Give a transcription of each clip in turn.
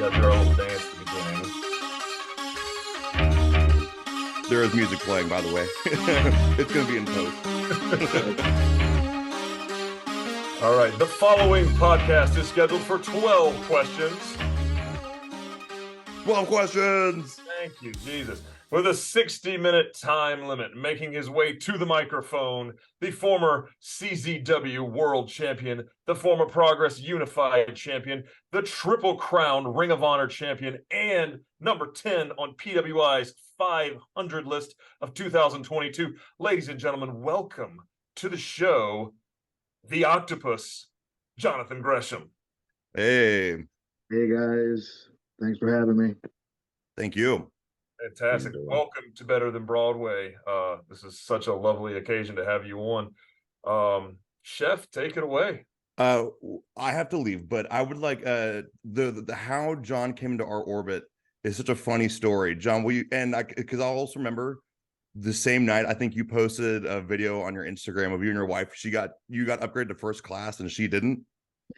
gotta do our little dance at the beginning. There is music playing, by the way. It's going to be in post. All right, the following podcast is scheduled for 12 questions. 12 questions. Thank you, Jesus. With a 60-minute time limit, making his way to the microphone, the former CZW World Champion, the former Progress Unified Champion, the Triple Crown Ring of Honor Champion, and number 10 on PWI's 500 list of 2022. Ladies and gentlemen, welcome to the show, the Octopus, Jonathan Gresham. Hey. Hey, guys. Thanks for having me. Thank you. Fantastic. Welcome to Better Than Broadway. This is such a lovely occasion to have you on. Chef, take it away. I have to leave, but I would like the how John came into our orbit is such a funny story. John, will you, and because I also remember the same night, I think you posted a video on your Instagram of you and your wife. You got upgraded to first class and she didn't.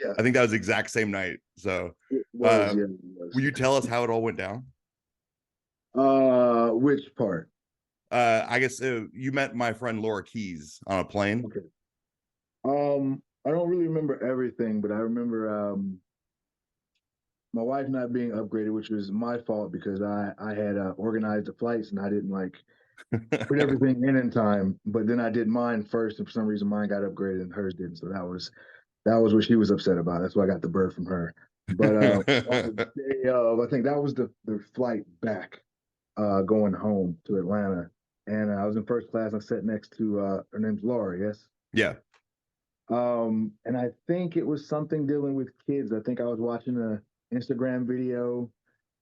Yeah. I think that was the exact same night. So will you tell us how it all went down? Which part? I guess you met my friend Laura Keys on a plane. Okay. I don't really remember everything, but I remember my wife not being upgraded, which was my fault because I had organized the flights and I didn't put everything in time. But then I did mine first, and for some reason mine got upgraded and hers didn't. So that was what she was upset about. That's why I got the bird from her. But on the day of, I think that was the flight back. Going home to Atlanta, and I was in first class. I sat next to her name's Laura. Yes. Yeah. And I think it was something dealing with kids. I think I was watching a Instagram video,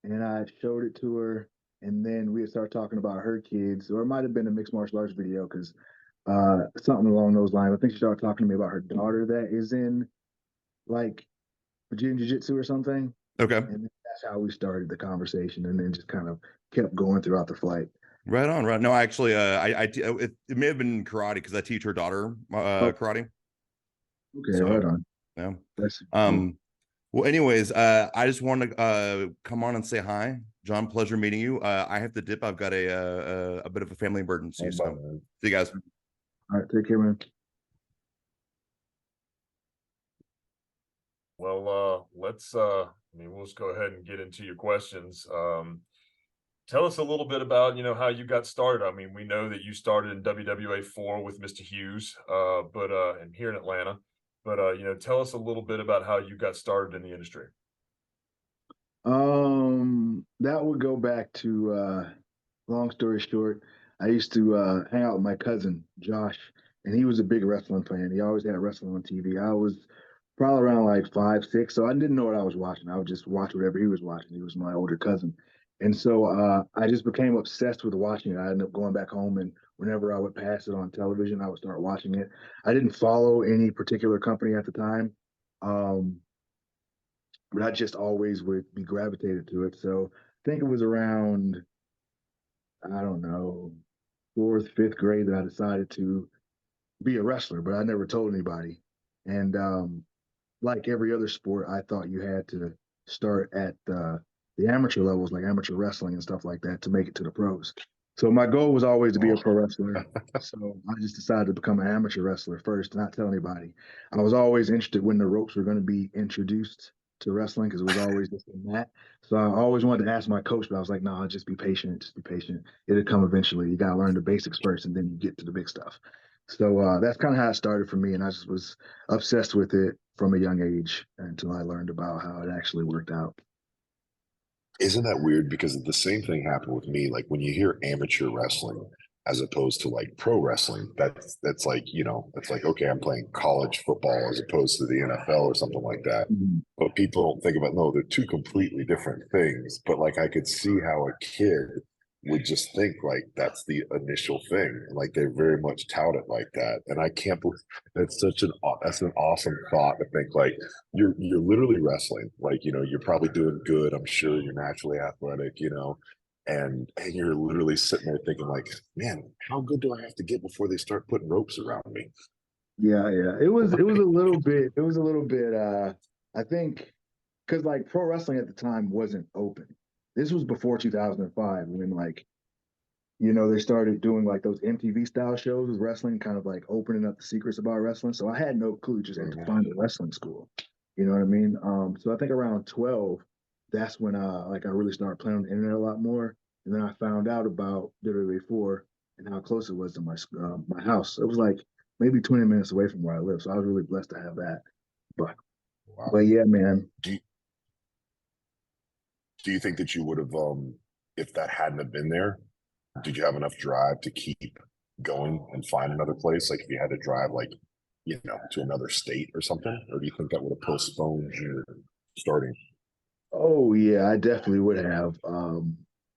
and I showed it to her, and then we had started talking about her kids, or it might have been a mixed martial arts video because something along those lines. I think she started talking to me about her daughter that is in Brazilian Jiu-Jitsu or something. Okay. And that's how we started the conversation, and then just kind of kept going throughout the flight. Right on. Right. No, actually, it may have been karate because I teach her daughter karate. Okay, so, right on. Yeah. That's well, anyways, I just want to come on and say hi, John. Pleasure meeting you. I have to dip. I've got a bit of a family emergency. So see you guys. All right, take care, man. Well, let's we'll just go ahead and get into your questions. Tell us a little bit about, how you got started. I mean, we know that you started in WWA 4 with Mr. Hughes, and here in Atlanta, but tell us a little bit about how you got started in the industry. That would go back to long story short, I used to hang out with my cousin Josh, and he was a big wrestling fan. He always had wrestling on TV. I was probably around 5, 6, so I didn't know what I was watching. I would just watch whatever he was watching. He was my older cousin. And so I just became obsessed with watching it. I ended up going back home, and whenever I would pass it on television, I would start watching it. I didn't follow any particular company at the time, but I just always would be gravitated to it. So I think it was around, I don't know, 4th, 5th grade that I decided to be a wrestler, but I never told anybody. And like every other sport, I thought you had to start at the amateur levels, like amateur wrestling and stuff like that, to make it to the pros. So my goal was always to be a pro wrestler. So I just decided to become an amateur wrestler first, not tell anybody. I was always interested when the ropes were going to be introduced to wrestling because it was always just in that. So I always wanted to ask my coach, but I was like, no, just be patient. Just be patient. It'll come eventually. You got to learn the basics first, and then you get to the big stuff. So that's kind of how it started for me, and I just was obsessed with it from a young age until I learned about how it actually worked out. Isn't that weird? Because the same thing happened with me. Like when you hear amateur wrestling as opposed to pro wrestling, that's it's like, okay, I'm playing college football as opposed to the NFL or something like that. Mm-hmm. But people don't think about, no, they're two completely different things. But I could see how a kid would just think that's the initial thing. They very much tout it like that. And I can't believe that's an awesome thought to think you're literally wrestling. You're probably doing good. I'm sure you're naturally athletic, and you're literally sitting there thinking man, how good do I have to get before they start putting ropes around me? Yeah. It was a little bit, I think because like pro wrestling at the time wasn't open. This was before 2005 when like they started doing like those MTV style shows with wrestling, kind of like opening up the secrets about wrestling. So I had no clue, just had to find a wrestling school. You know what I mean? So I think around 12, that's when like I really started playing on the internet a lot more. And then I found out about WWE 4 and how close it was to my house. It was like maybe 20 minutes away from where I live. So I was really blessed to have that. But Wow. but yeah, man. Do you think that you would have, if that hadn't have been there, did you have enough drive to keep going and find another place? Like if you had to drive, like, to another state or something, or do you think that would have postponed your starting? Oh yeah, I definitely would have.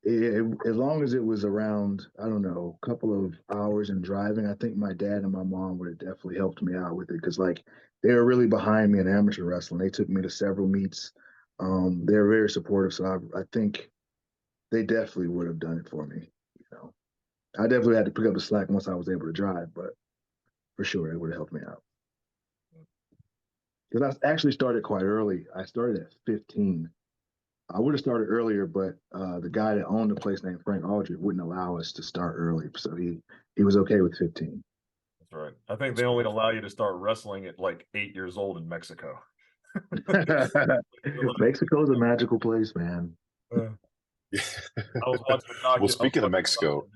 As long as it was around, I don't know, a couple of hours in driving, I think my dad and my mom would have definitely helped me out with it because like they were really behind me in amateur wrestling. They took me to several meets. They were very supportive, so I think they definitely would have done it for me. I definitely had to pick up the slack once I was able to drive, but for sure it would have helped me out. Because I actually started quite early. I started at 15. I would have started earlier, but the guy that owned the place named Frank Aldridge wouldn't allow us to start early, so he was okay with 15. That's right. I think they only allow you to start wrestling at like 8 years old in Mexico. Mexico's a magical place, man. I was watching a Well, speaking of Mexico,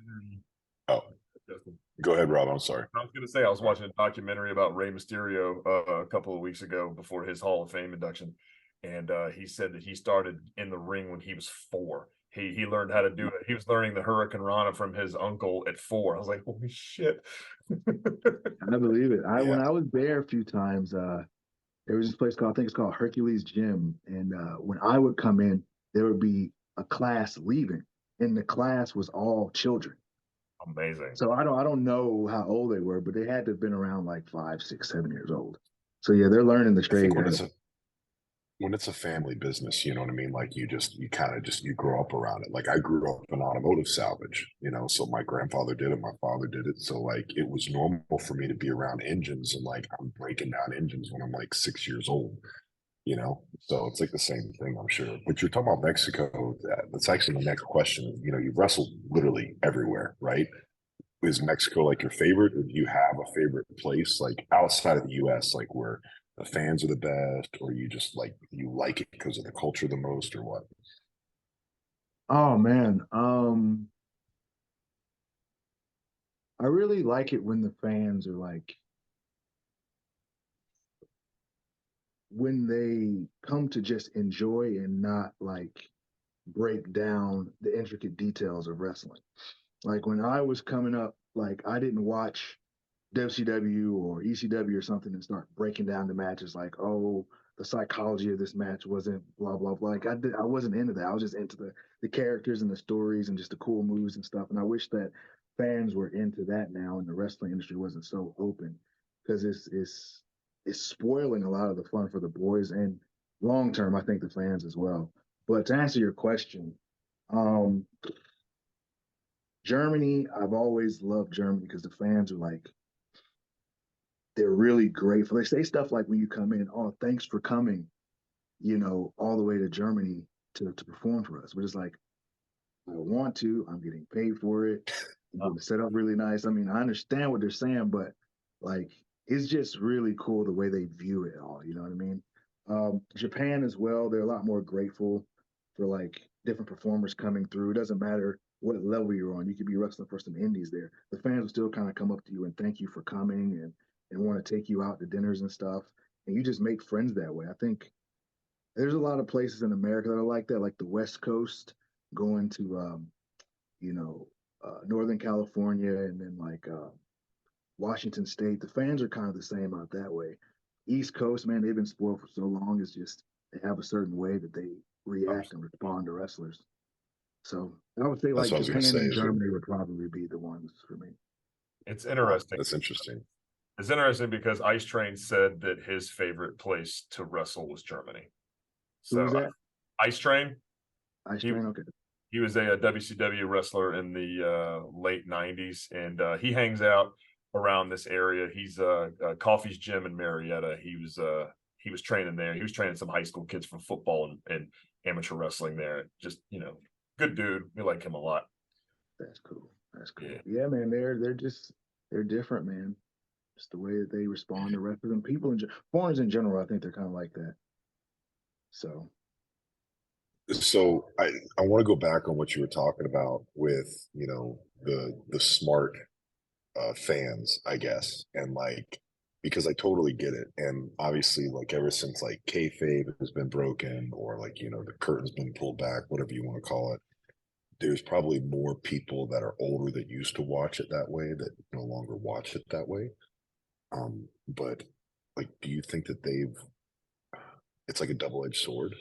go ahead, Rob. I'm sorry. I was going to say I was watching a documentary about Rey Mysterio a couple of weeks ago before his Hall of Fame induction, and he said that he started in the ring when he was 4. He learned how to do it. He was learning the Hurricane Rana from his uncle at 4. I was like, holy shit! I believe it. When I was there a few times, there was this place called, I think it's called Hercules Gym, and when I would come in, there would be a class leaving, and the class was all children. Amazing. So I don't know how old they were, but they had to have been around like 5, 6, 7 years old. So yeah, they're learning the I think trade. when it's a family business, you know what I mean? Like you kind of you grow up around it. Like I grew up in automotive salvage, so my grandfather did it, my father did it. So like it was normal for me to be around engines, and like I'm breaking down engines when I'm like 6 years old, So it's like the same thing, I'm sure. But you're talking about Mexico. That's actually the next question. You've wrestled literally everywhere, right? Is Mexico like your favorite, or do you have a favorite place like outside of the US, like where the fans are the best, or you just like it because of the culture the most, or what? Oh man, I really like it when the fans are like when they come to just enjoy and not like break down the intricate details of wrestling. Like when I was coming up, like I didn't watch WCW or ECW or something and start breaking down the matches like, oh, the psychology of this match wasn't blah blah blah. Like I wasn't into that. I was just into the characters and the stories and just the cool moves and stuff. And I wish that fans were into that now and the wrestling industry wasn't so open because it's spoiling a lot of the fun for the boys and long term, I think the fans as well. But to answer your question, um, Germany, I've always loved Germany because the fans are like they're really grateful. They say stuff like when you come in, oh, thanks for coming, all the way to Germany to perform for us. But it's like, I don't want to. I'm getting paid for it. I'm getting set up really nice. I mean, I understand what they're saying, but like, it's just really cool the way they view it all. You know what I mean? Japan as well. They're a lot more grateful for like different performers coming through. It doesn't matter what level you're on. You could be wrestling for some indies there. The fans will still kind of come up to you and thank you for coming and want to take you out to dinners and stuff. And you just make friends that way. I think there's a lot of places in America that are like that, like the West Coast, going to Northern California and then like Washington State. The fans are kind of the same out that way. East Coast, man, they've been spoiled for so long. It's just they have a certain way that they react and respond to wrestlers. So I would say That's like what I was going to Japan say. and Germany would probably be the ones for me. It's interesting. That's interesting. It's interesting because Ice Train said that his favorite place to wrestle was Germany. So who was that? Ice Train. Ice Train, okay. He was a WCW wrestler in the late 90s, and he hangs out around this area. He's Coffee's Gym in Marietta. he was training there. He was training some high school kids for football and amateur wrestling there. Just, good dude. We like him a lot. That's cool. That's cool. Yeah. Yeah, man. They're different, man. Just the way that they respond to wrestlers and people foreigners in general. I think they're kind of like that. So I want to go back on what you were talking about with the smart fans, I guess, and like, because I totally get it, and obviously like ever since like kayfabe has been broken, or like the curtain's been pulled back, whatever you want to call it, there's probably more people that are older that used to watch it that way that no longer watch it that way. But like, do you think that it's like a double-edged sword,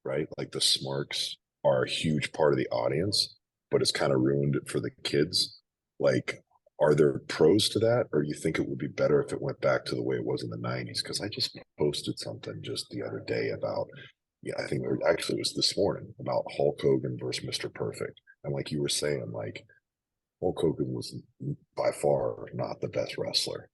right? Like the smarks are a huge part of the audience, but it's kind of ruined it for the kids. Like, are there pros to that, or you think it would be better if it went back to the way it was in the 90s? Because I just posted something just the other day about, I think actually it was this morning, about Hulk Hogan versus Mr. Perfect. And like you were saying, like Hulk Hogan was by far not the best wrestler,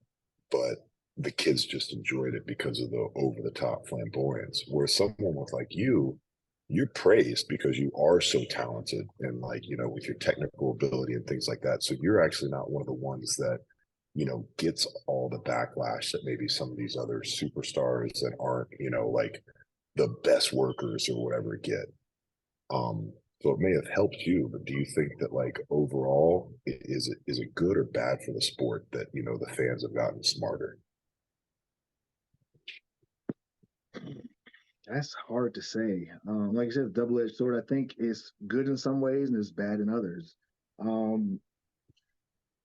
but the kids just enjoyed it because of the over-the-top flamboyance. Whereas someone with like you're praised because you are so talented and like with your technical ability and things like that. So you're actually not one of the ones that gets all the backlash that maybe some of these other superstars that aren't like the best workers or whatever get. So it may have helped you, but do you think that like overall is it good or bad for the sport that the fans have gotten smarter? that's hard to say. Like I said, double-edged sword. I think it's good in some ways and it's bad in others. An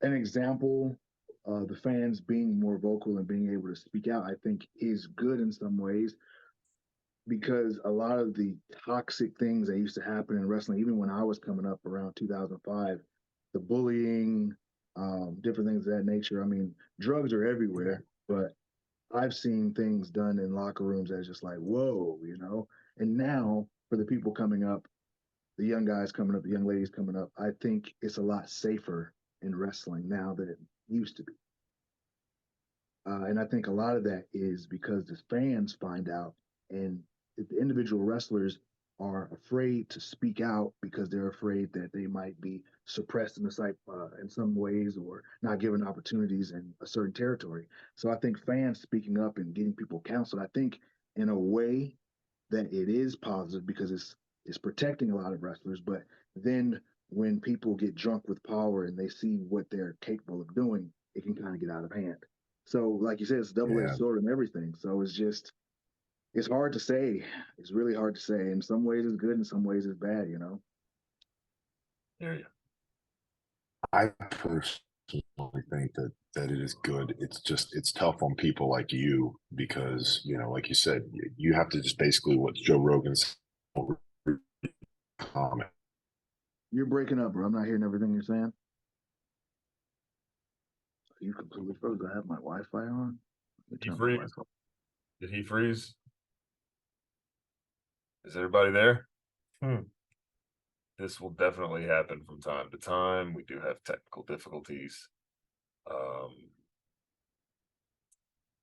example, the fans being more vocal and being able to speak out, I think is good in some ways, because a lot of the toxic things that used to happen in wrestling, even when I was coming up around 2005, the bullying, different things of that nature. I mean, drugs are everywhere, but I've seen things done in locker rooms that's just like, whoa, And now for the people coming up, the young guys coming up, the young ladies coming up, I think it's a lot safer in wrestling now than it used to be. And I think a lot of that is because the fans find out, and the individual wrestlers are afraid to speak out because they're afraid that they might be suppressed in the site in some ways, or not given opportunities in a certain territory. So I think fans speaking up and getting people counseled, I think in a way that it is positive because it's protecting a lot of wrestlers. But then when people get drunk with power and they see what they're capable of doing, it can kind of get out of hand. So, like you said, it's a double-edged sword and everything. So it's hard to say. It's really hard to say. In some ways, it's good. In some ways, it's bad. Hear you. I personally think that it is good. It's tough on people like you because like you said, you have to just basically what Joe Rogan's comment. You're breaking up, bro. I'm not hearing everything you're saying. You completely froze. I have my Wi-Fi on. Did he freeze? Did he freeze? Is everybody there? This will definitely happen from time to time. We do have technical difficulties.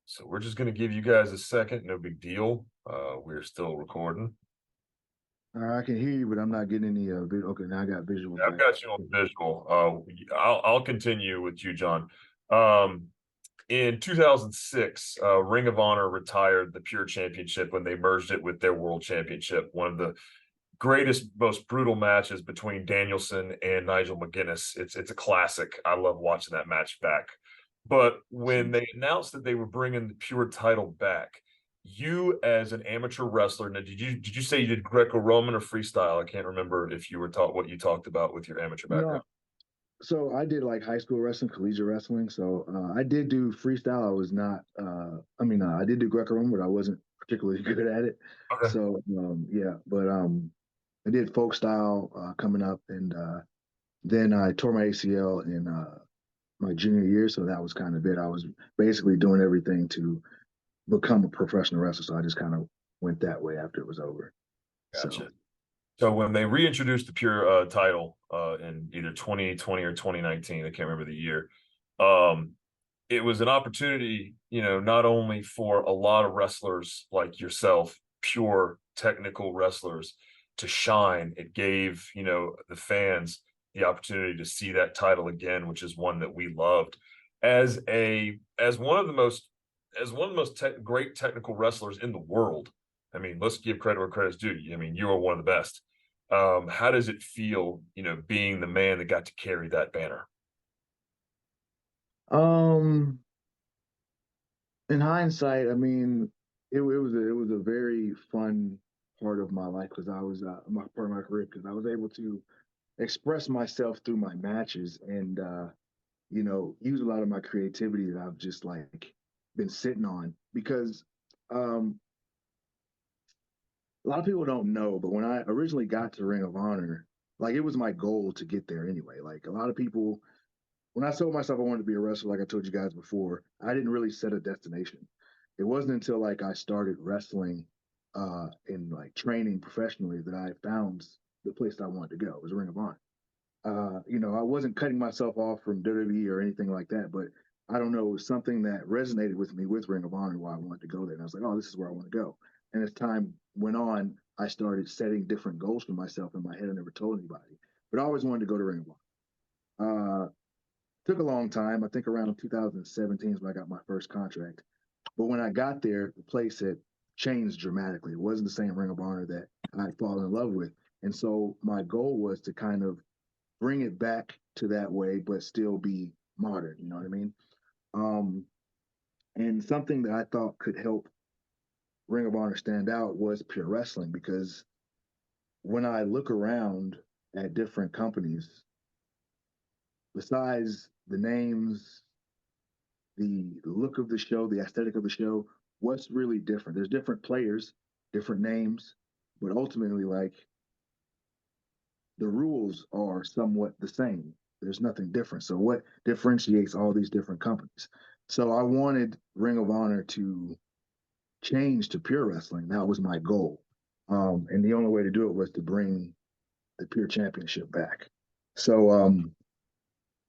So we're just going to give you guys a second. No big deal. We're still recording. I can hear you, but I'm not getting any video. Okay, now I got visual. Yeah, I've got you on visual. I'll continue with you, John. In 2006, Ring of Honor retired the Pure Championship when they merged it with their World Championship. One of the greatest, most brutal matches between Danielson and Nigel McGuinness. It's a classic. I love watching that match back. But when they announced that they were bringing the Pure title back, you as an amateur wrestler, now did you say you did Greco-Roman or freestyle? I can't remember if you were taught what you talked about with your amateur background. So I did like high school wrestling, collegiate wrestling. So I did do freestyle. I was not. I did do Greco-Roman, but I wasn't particularly good at it. Okay. So but I did folk style coming up, and then I tore my ACL in my junior year. So that was kind of it. I was basically doing everything to become a professional wrestler. So I just kind of went that way after it was over. Gotcha. So when they reintroduced the Pure title in either 2020 or 2019, I can't remember the year, it was an opportunity, not only for a lot of wrestlers like yourself, pure technical wrestlers, to shine. It gave, the fans the opportunity to see that title again, which is one that we loved. As one of the most great technical wrestlers in the world. I mean, let's give credit where credit's due. I mean, you are one of the best. How does it feel, being the man that got to carry that banner? In hindsight, I mean, it was a very fun part of my life because I was my part of my career because I was able to express myself through my matches and use a lot of my creativity that I've just like been sitting on because um a lot of people don't know, but when I originally got to Ring of Honor, like it was my goal to get there anyway. Like a lot of people, when I told myself I wanted to be a wrestler, like I told you guys before, I didn't really set a destination. It wasn't until like I started wrestling and like training professionally that I found the place I wanted to go. It was Ring of Honor. I wasn't cutting myself off from WWE or anything like that, but I don't know, it was something that resonated with me with Ring of Honor why I wanted to go there. And I was like, oh, this is where I want to go. And as time went on, I started setting different goals for myself in my head. I never told anybody, but I always wanted to go to Ring of Honor. Took a long time. I think around 2017 is when I got my first contract. But when I got there, the place had changed dramatically. It wasn't the same Ring of Honor that I'd fallen in love with. And so my goal was to kind of bring it back to that way, but still be modern. You know what I mean? Um, and something that I thought could help Ring of Honor stand out was pure wrestling because when I look around at different companies, besides the names, the look of the show, the aesthetic of the show, what's really different? There's different players, different names, but ultimately, like the rules are somewhat the same. There's nothing different. So, what differentiates all these different companies? So, I wanted Ring of Honor to change to pure wrestling. That was my goal. And the only way to do it was to bring the pure championship back. So,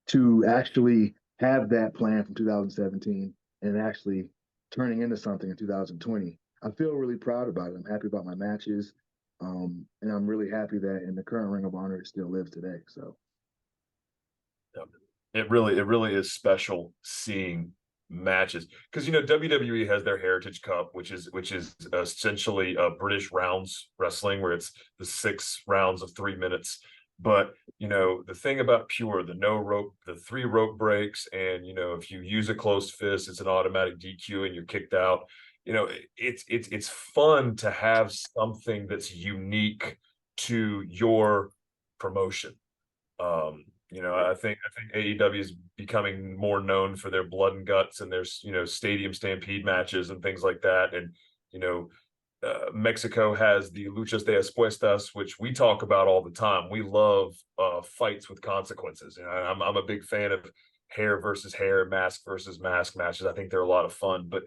to actually have that plan from 2017 and actually turning into something in 2020, I feel really proud about it. I'm happy about my matches. And I'm really happy that in the current Ring of Honor, it still lives today. So It really is special seeing matches because WWE has their Heritage Cup, which is essentially British rounds wrestling, where it's the 6 rounds of 3 minutes. But the thing about pure, the no rope, the 3 rope breaks, and if you use a closed fist, it's an automatic DQ and you're kicked out. It's fun to have something that's unique to your promotion. I think AEW is becoming more known for their blood and guts and their stadium stampede matches and things like that. And Mexico has the luchas de apuestas, which we talk about all the time. We love fights with consequences. I'm a big fan of hair versus hair, mask versus mask matches. I think they're a lot of fun. But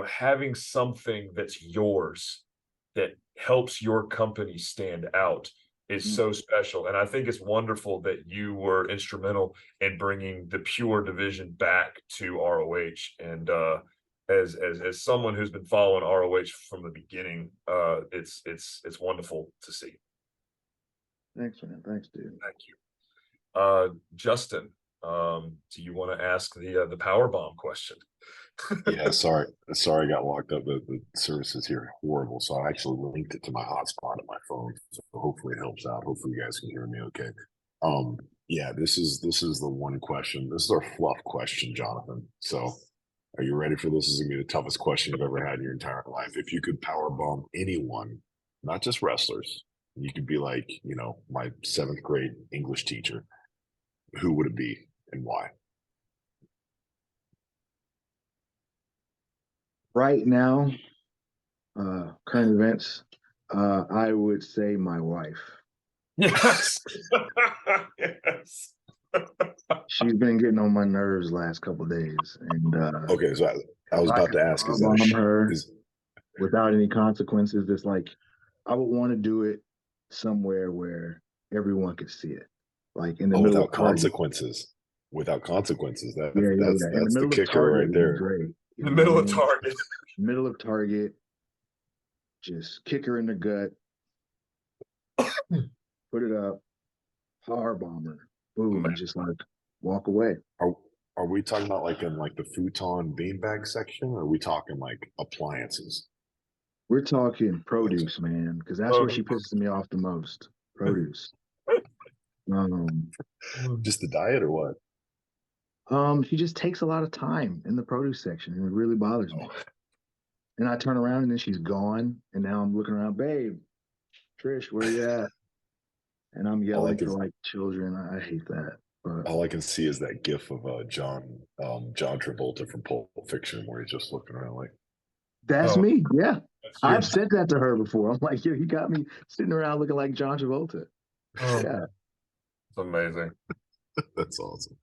having something that's yours that helps your company stand out is so special. And I think it's wonderful that you were instrumental in bringing the pure division back to ROH. And as someone who's been following ROH from the beginning, it's wonderful to see. thanks, man. Thanks, dude. Thank you. Justin, do you want to ask the power bomb question? Yeah, sorry, I got locked up. The services here are horrible, so I actually linked it to my hotspot on my phone. So hopefully it helps out. Hopefully you guys can hear me okay. Yeah, this is the one question. This is our fluff question, Jonathan. So are you ready for this? This is gonna be the toughest question you've ever had in your entire life. If you could power bomb anyone, not just wrestlers, you could be like, my 7th grade English teacher, who would it be and why? Right now, current events, I would say my wife. Yes. Yes. She's been getting on my nerves last couple of days, and Okay, so I was about to ask, is that bomb her without any consequences? It's like I would want to do it somewhere where everyone could see it, like in the middle without of party. consequences? without consequences. Yeah, yeah, That's yeah. In the the middle of kicker Target right would be there. great. You The know what I middle of mean? Target. Middle of Target, just kick her in the gut, put it up, power bomber, boom, and just like walk away. Are we talking about like in like the futon beanbag section, or are we talking like appliances? We're talking produce, man, because that's where she pisses me off the most. Produce. Um, Just the diet or what? she just takes a lot of time in the produce section, and it really bothers me. And I turn around and then she's gone, and now I'm looking around, babe, Trish, where you at? And I'm yelling for like children. I hate that. But all I can see is that gif of John Travolta from Pulp Fiction where he's just looking around like, that's me. Yeah. That's you. I've said that to her before. I'm like, yo, you got me sitting around looking like John Travolta. Yeah. It's amazing. That's awesome.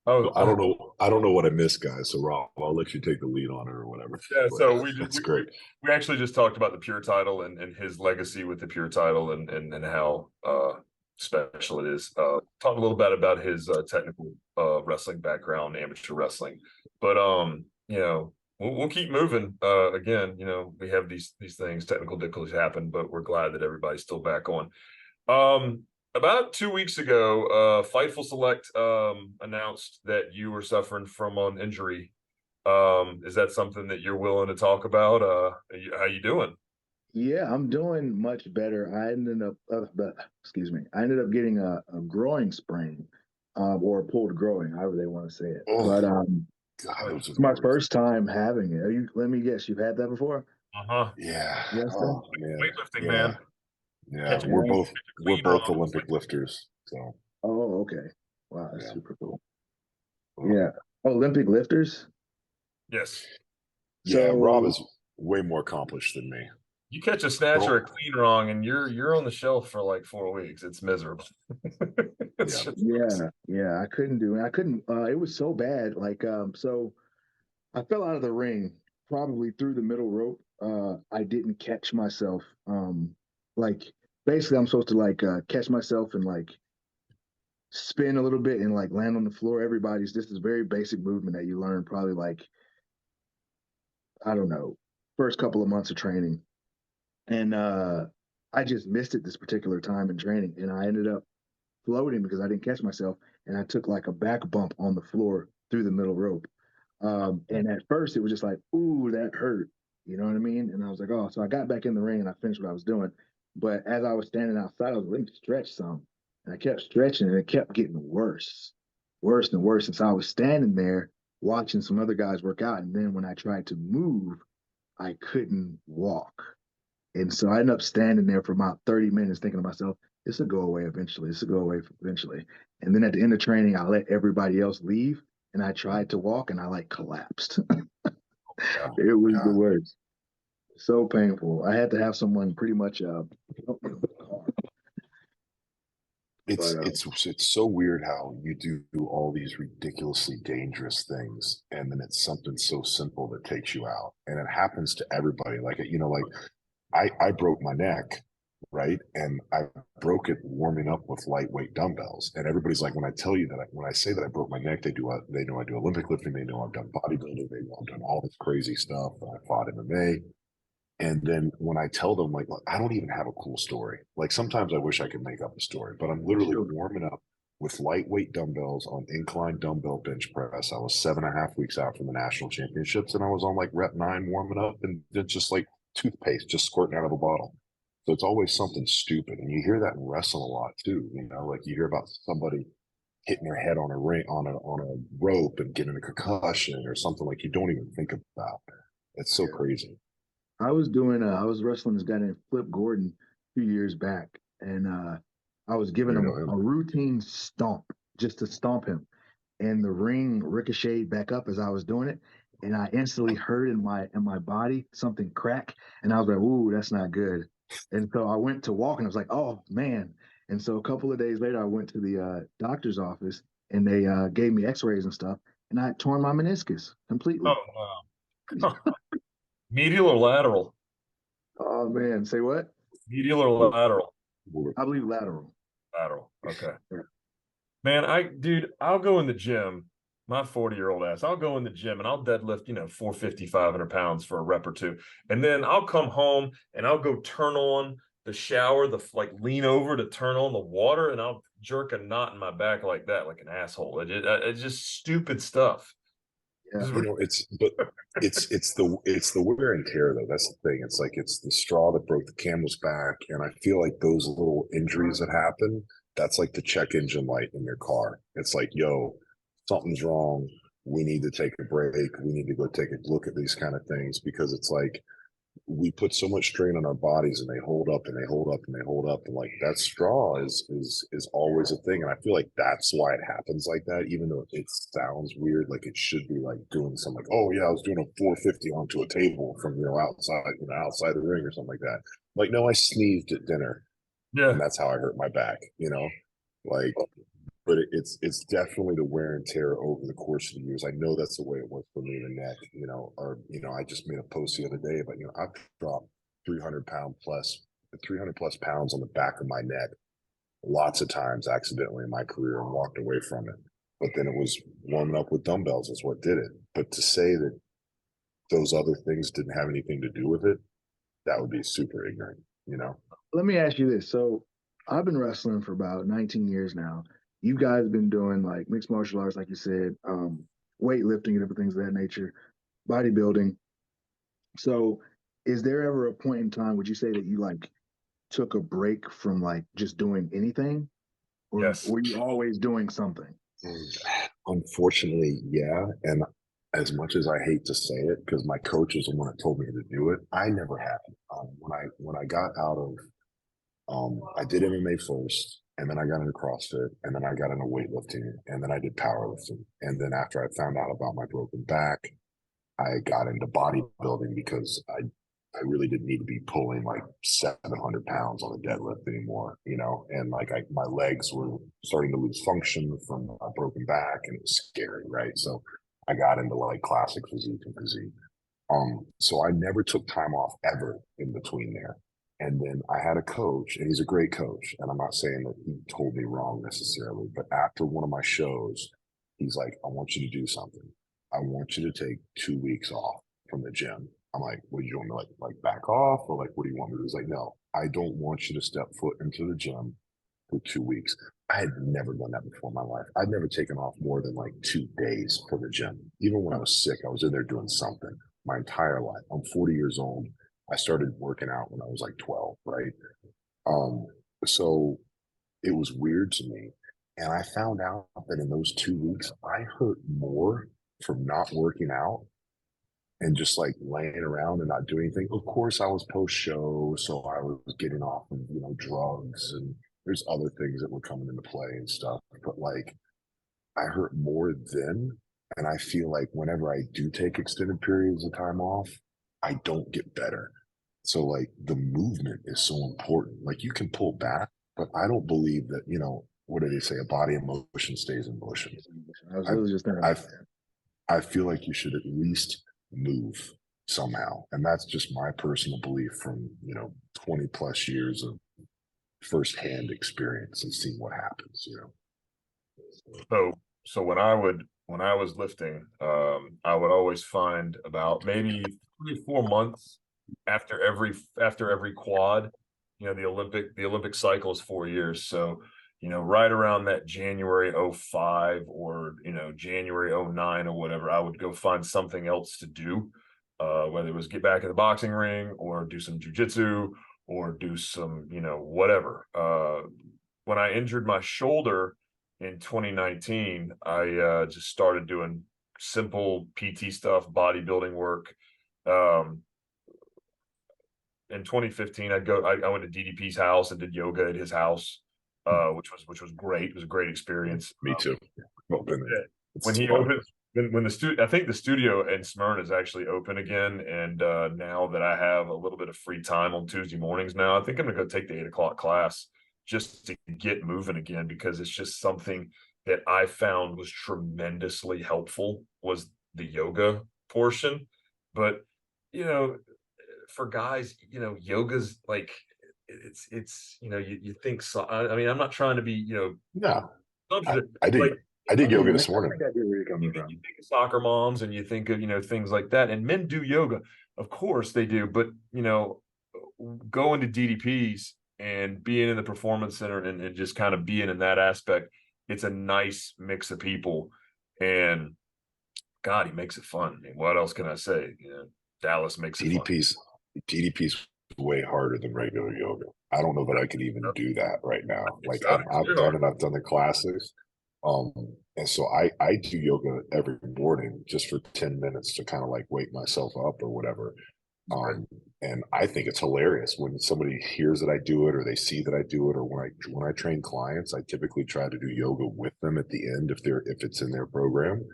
Oh, I don't know what I missed, guys. So Rob, I'll let you take the lead on it or whatever. Yeah, But so that's great. We actually just talked about the Pure title and his legacy with the Pure title and how special it is. Talk a little bit about his technical wrestling background, amateur wrestling. But you know, we'll keep moving. Again, you know, we have these things, technical difficulties happen, but we're glad that everybody's still back on. About 2 weeks ago, Fightful Select announced that you were suffering from an injury. Is that something that you're willing to talk about? How you doing? Yeah, I'm doing much better. I ended up, I ended up getting a growing sprain, or pulled growing, however they want to say it. Oh, But God, it's my first time having it. Let me guess, you've had that before? yeah. Yes, sir? Oh man. Weightlifting, Yeah. man. Yeah. Catch We're clean both wrong. Olympic lifters. So Oh, okay. Wow, that's yeah. super cool. Oh. Yeah. Olympic lifters? Yes. Yeah, So Rob is way more accomplished than me. You catch a snatch or a clean wrong, and you're on the shelf for like 4 weeks. It's miserable. It's Yeah. just yeah, I couldn't do it. I couldn't, it was so bad. Like, so I fell out of the ring probably through the middle rope. I didn't catch myself. Like basically I'm supposed to like catch myself and like spin a little bit and like land on the floor. This is very basic movement that you learn probably like, I don't know, first couple of months of training. And I just missed it this particular time in training. And I ended up floating because I didn't catch myself. And I took like a back bump on the floor through the middle rope. And at first it was just like, ooh, that hurt. You know what I mean? And I was like, oh, so I got back in the ring and I finished what I was doing. But as I was standing outside, I was like, let me stretch some. And I kept stretching and it kept getting worse and worse. And so I was standing there watching some other guys work out. And then when I tried to move, I couldn't walk. And so I ended up standing there for about 30 minutes thinking to myself, this will go away eventually. This will go away eventually. And then at the end of training, I let everybody else leave and I tried to walk and I like collapsed. It was the worst. So painful. I had to have someone pretty much help me with the car. It's so weird how you do all these ridiculously dangerous things and then it's something so simple that takes you out. And it happens to everybody. Like, you know, like I broke my neck, right? And I broke it warming up with lightweight dumbbells. And everybody's like, when I tell you that, when I say that I broke my neck, they know I do Olympic lifting, they know I've done bodybuilding, they know I've done all this crazy stuff. I fought MMA. And then when I tell them, like, I don't even have a cool story. Like sometimes I wish I could make up a story, but I'm literally warming up with lightweight dumbbells on incline dumbbell bench press. I was 7.5 weeks out from the national championships and I was on like rep 9 warming up and then just like toothpaste just squirting out of a bottle. So it's always something stupid. And you hear that in wrestling a lot too. You know, like you hear about somebody hitting their head on a ring on a rope and getting a concussion or something like you don't even think about. It's so crazy. I was wrestling this guy named Flip Gordon a few years back, and I was giving him a routine stomp just to stomp him. And the ring ricocheted back up as I was doing it. And I instantly heard in my body something crack. And I was like, ooh, that's not good. And so I went to walk and I was like, oh man. And so a couple of days later, I went to the doctor's office and they gave me x-rays and stuff. And I had torn my meniscus completely. oh wow. Medial or lateral? Oh man, say what? Medial or lateral? I believe lateral. Lateral. Okay. Yeah. Man, I'll go in the gym, my 40-year-old ass, I'll go in the gym and I'll deadlift, 450, 500 pounds for a rep or two. And then I'll come home and I'll go turn on the shower, like lean over to turn on the water, and I'll jerk a knot in my back like that, like an asshole. It's just stupid stuff. Yeah. It's the wear and tear though. That's the thing. It's like it's the straw that broke the camel's back, and I feel like those little injuries that happen, that's like the check engine light in your car. It's like, yo, something's wrong. We need to take a break. We need to go take a look at these kind of things, because it's like we put so much strain on our bodies, and they hold up and they hold up and they hold up, and like that straw is always a thing. And I feel like that's why it happens like that, even though it sounds weird. Like it should be like doing something like, oh yeah, I was doing a 450 onto a table from outside the ring or something like that. Like, no, I sneezed at dinner Yeah. and that's how I hurt my back, like. But it's definitely the wear and tear over the course of the years. I know that's the way it was for me in the neck, I just made a post the other day, but I've dropped 300 plus pounds on the back of my neck lots of times accidentally in my career and walked away from it. But then it was warming up with dumbbells is what did it. But to say that those other things didn't have anything to do with it, that would be super ignorant. Let me ask you this. So I've been wrestling for about 19 years now. You guys been doing like mixed martial arts, like you said, weightlifting and different things of that nature, bodybuilding. So is there ever a point in time, would you say that you like took a break from like just doing anything? Or Yes. were you always doing something? Unfortunately, yeah. And as much as I hate to say it, because my coach is the one that told me to do it, I never had. When I got out of I did MMA first, and then I got into CrossFit, and then I got into weightlifting, and then I did powerlifting. And then after I found out about my broken back, I got into bodybuilding because I really didn't need to be pulling like 700 pounds on a deadlift anymore, and like my legs were starting to lose function from a broken back, and it was scary, right? So I got into like classic physique and physique. So I never took time off ever in between there. And then I had a coach, and he's a great coach. And I'm not saying that he told me wrong necessarily, but after one of my shows, he's like, I want you to do something. I want you to take 2 weeks off from the gym. I'm like, what do you want me to like back off? Or like, what do you want me to do? He's like, no, I don't want you to step foot into the gym for 2 weeks. I had never done that before in my life. I'd never taken off more than like 2 days for the gym. Even when I was sick, I was in there doing something my entire life. I'm 40 years old. I started working out when I was like 12, right? So it was weird to me. And I found out that in those 2 weeks, I hurt more from not working out and just like laying around and not doing anything. Of course, I was post show, so I was getting off of, drugs, and there's other things that were coming into play and stuff. But like, I hurt more then. And I feel like whenever I do take extended periods of time off, I don't get better. So like the movement is so important. Like you can pull back, but I don't believe that, what do they say? A body in motion stays in motion. I was really just thinking about that. I feel like you should at least move somehow. And that's just my personal belief from, 20 plus years of firsthand experience and seeing what happens, So when I was lifting, I would always find about maybe 3 or 4 months after every quad, the Olympic cycle is 4 years. So, right around that January 05 or, January 09 or whatever, I would go find something else to do, whether it was get back in the boxing ring or do some jujitsu or do some, whatever. When I injured my shoulder in 2019, I just started doing simple PT stuff, bodybuilding work. In 2015, I went to DDP's house and did yoga at his house, which was great. It was a great experience. Me too. When he opened, when I think the studio in Smyrna is actually open again, and now that I have a little bit of free time on Tuesday mornings now, I think I'm gonna go take the 8 o'clock class just to get moving again, because it's just something that I found was tremendously helpful, was the yoga portion. But for guys, yoga's like, it's you think so. I mean, I'm not trying to be no, I did. Like, I did yoga I this morning. think I get where you're coming you from. think of soccer moms and you think of, things like that. And men do yoga. Of course they do. But, going to DDPs and being in the performance center and just kind of being in that aspect, it's a nice mix of people. And God, he makes it fun. I mean, what else can I say? Dallas makes it fun. DDP's way harder than regular yoga. I don't know that I could even do that right now. Like I've done the classes. And so I do yoga every morning just for 10 minutes to kind of like wake myself up or whatever. And I think it's hilarious when somebody hears that I do it or they see that I do it, or when I train clients, I typically try to do yoga with them at the end if it's in their program.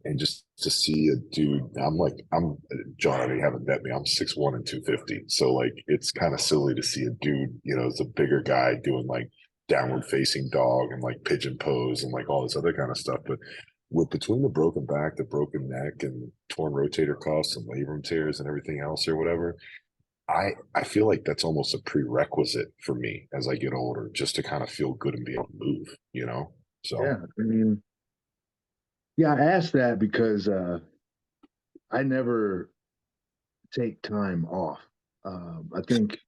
And just to see a dude, I'm John, you haven't met me. I'm 6'1" and 250. So like it's kind of silly to see a dude, as a bigger guy doing like downward facing dog and like pigeon pose and like all this other kind of stuff. But between the broken back, the broken neck, and torn rotator cuffs and labrum tears and everything else or whatever, I feel like that's almost a prerequisite for me as I get older, just to kind of feel good and be able to move, So Yeah, I mean, yeah, I asked that because I never take time off. I think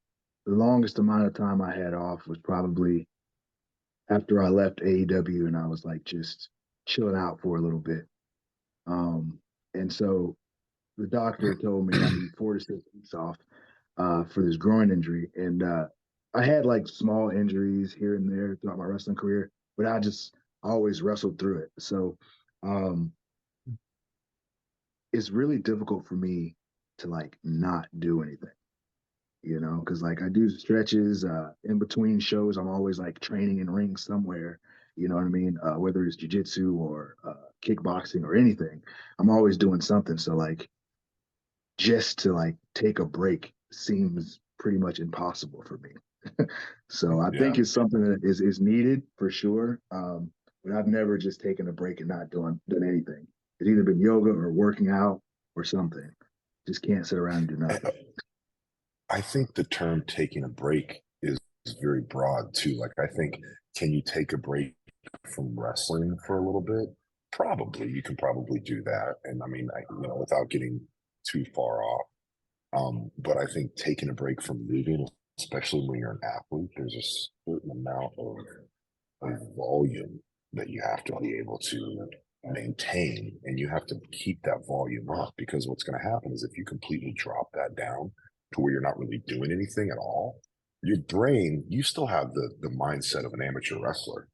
the longest amount of time I had off was probably after I left AEW and I was like just chilling out for a little bit. And so the doctor told me I need 4 to 6 weeks off for this groin injury. And I had like small injuries here and there throughout my wrestling career, but I always wrestled through it. So it's really difficult for me to like not do anything, because like I do stretches in between shows. I'm always like training in rings somewhere, you know what I mean? Whether it's jujitsu or kickboxing or anything, I'm always doing something. So like just to like take a break seems pretty much impossible for me. So I think it's something that is needed for sure. But I've never just taken a break and not done anything. It's either been yoga or working out or something. Just can't sit around and do nothing. I think the term taking a break is very broad too. Like I think, can you take a break from wrestling for a little bit? Probably, you can probably do that. And I mean, without getting too far off. But I think taking a break from moving, especially when you're an athlete, there's a certain amount of volume that you have to be able to maintain, and you have to keep that volume up, because what's going to happen is if you completely drop that down to where you're not really doing anything at all, your brain, you still have the mindset of an amateur wrestler,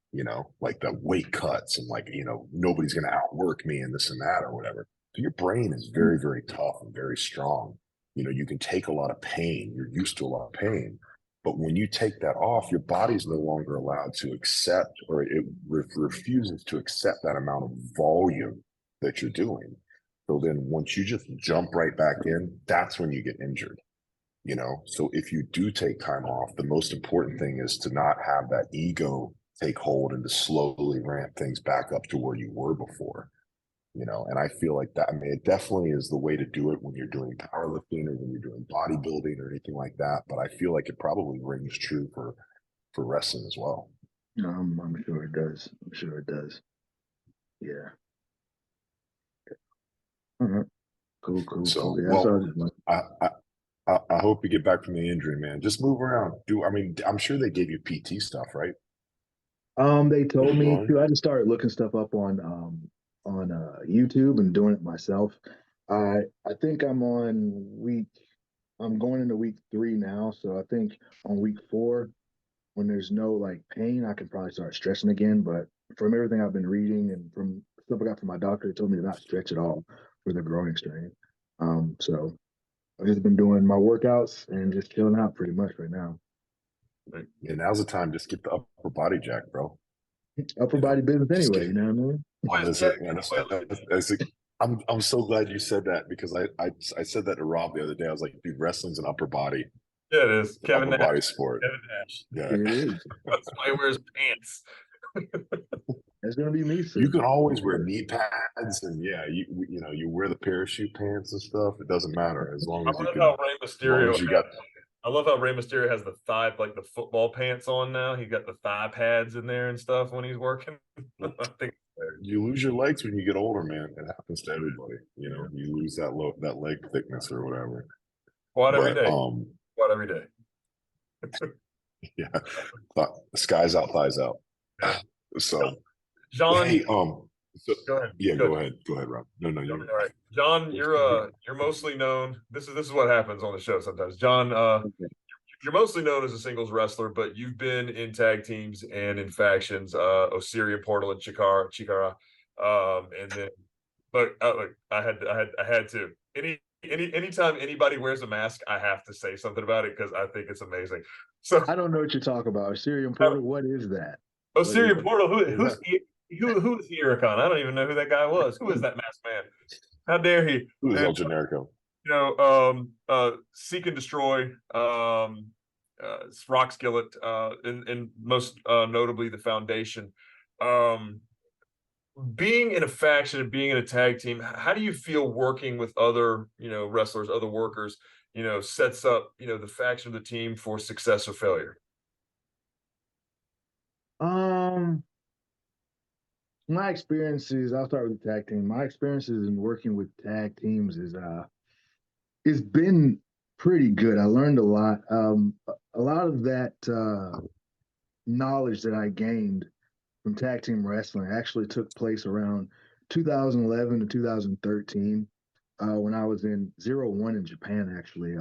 like the weight cuts and like, nobody's going to outwork me and this and that or whatever. So your brain is very, very tough and very strong. You can take a lot of pain. You're used to a lot of pain. But when you take that off, your body's no longer allowed to accept, or it refuses to accept that amount of volume that you're doing. So then once you just jump right back in, that's when you get injured. So if you do take time off, the most important thing is to not have that ego take hold and to slowly ramp things back up to where you were before. And I feel like that, I mean, it definitely is the way to do it when you're doing powerlifting or when you're doing bodybuilding or anything like that. But I feel like it probably rings true for wrestling as well. No, I'm sure it does. I'm sure it does. Yeah. All right. Cool. So, Yeah, well, I hope you get back from the injury, man. Just move around. I'm sure they gave you PT stuff, right? They told me to. I just started looking stuff up on YouTube and doing it myself. I think I'm going into week 3 now. So I think on week 4, when there's no like pain, I can probably start stretching again. But from everything I've been reading and from stuff I got from my doctor, it told me to not stretch at all for the growing strain. So I've just been doing my workouts and just chilling out pretty much right now. Yeah, now's the time. Just get the upper body jack, bro. Upper body business anyway, you know what I mean? I'm so glad you said that, because I said that to Rob the other day. I was like, dude, wrestling's an upper body. Yeah, it is. Kevin upper Nash. body sport. Kevin Nash. Yeah. It is. That's why he wears pants. That's gonna be me soon. You can always wear knee pads, and you wear the parachute pants and stuff. It doesn't matter as long as you can. How Rey Mysterio you got I love how Rey Mysterio has the thigh, like the football pants on now. He got the thigh pads in there and stuff when he's working. I think You lose your legs when you get older, man. It happens to everybody. You know, you lose that leg thickness or whatever. squat every But day. Squat every day. yeah, skies out, thighs out. So, John, hey, go ahead. Yeah, go ahead, Rob. No, you. All right, John, you're mostly known. This is what happens on the show sometimes. John, you're mostly known as a singles wrestler, but you've been in tag teams and in factions, Osiria, Portal, and Chikara. And then, but I had to. Anytime anybody wears a mask, I have to say something about it because I think it's amazing. So I don't know what you're talking about. Syrian Portal, what is that? Osiria Portal, who is Iricon? I don't even know who that guy was. Who is that masked man? How dare he? Who is And, El Generico? Seek and Destroy, Rock Skillet, and most notably the Foundation. Being in a faction and being in a tag team, how do you feel working with other, wrestlers, other workers, sets up, the faction of the team for success or failure? My experiences, I'll start with the tag team. My experiences in working with tag teams it's been pretty good. I learned a lot. A lot of that knowledge that I gained from tag team wrestling actually took place around 2011 to 2013 when I was in 01 in Japan, actually.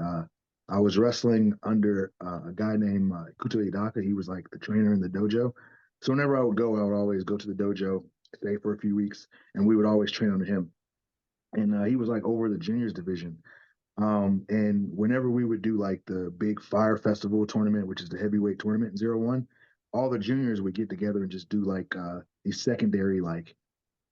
I was wrestling under a guy named Kuto Hidaka. He was like the trainer in the dojo. So whenever I would go, I would always go to the dojo, stay for a few weeks, and we would always train under him. And he was like over the juniors division. And whenever we would do like the big Fire Festival tournament, which is the heavyweight tournament in 01, all the juniors would get together and just do like these secondary like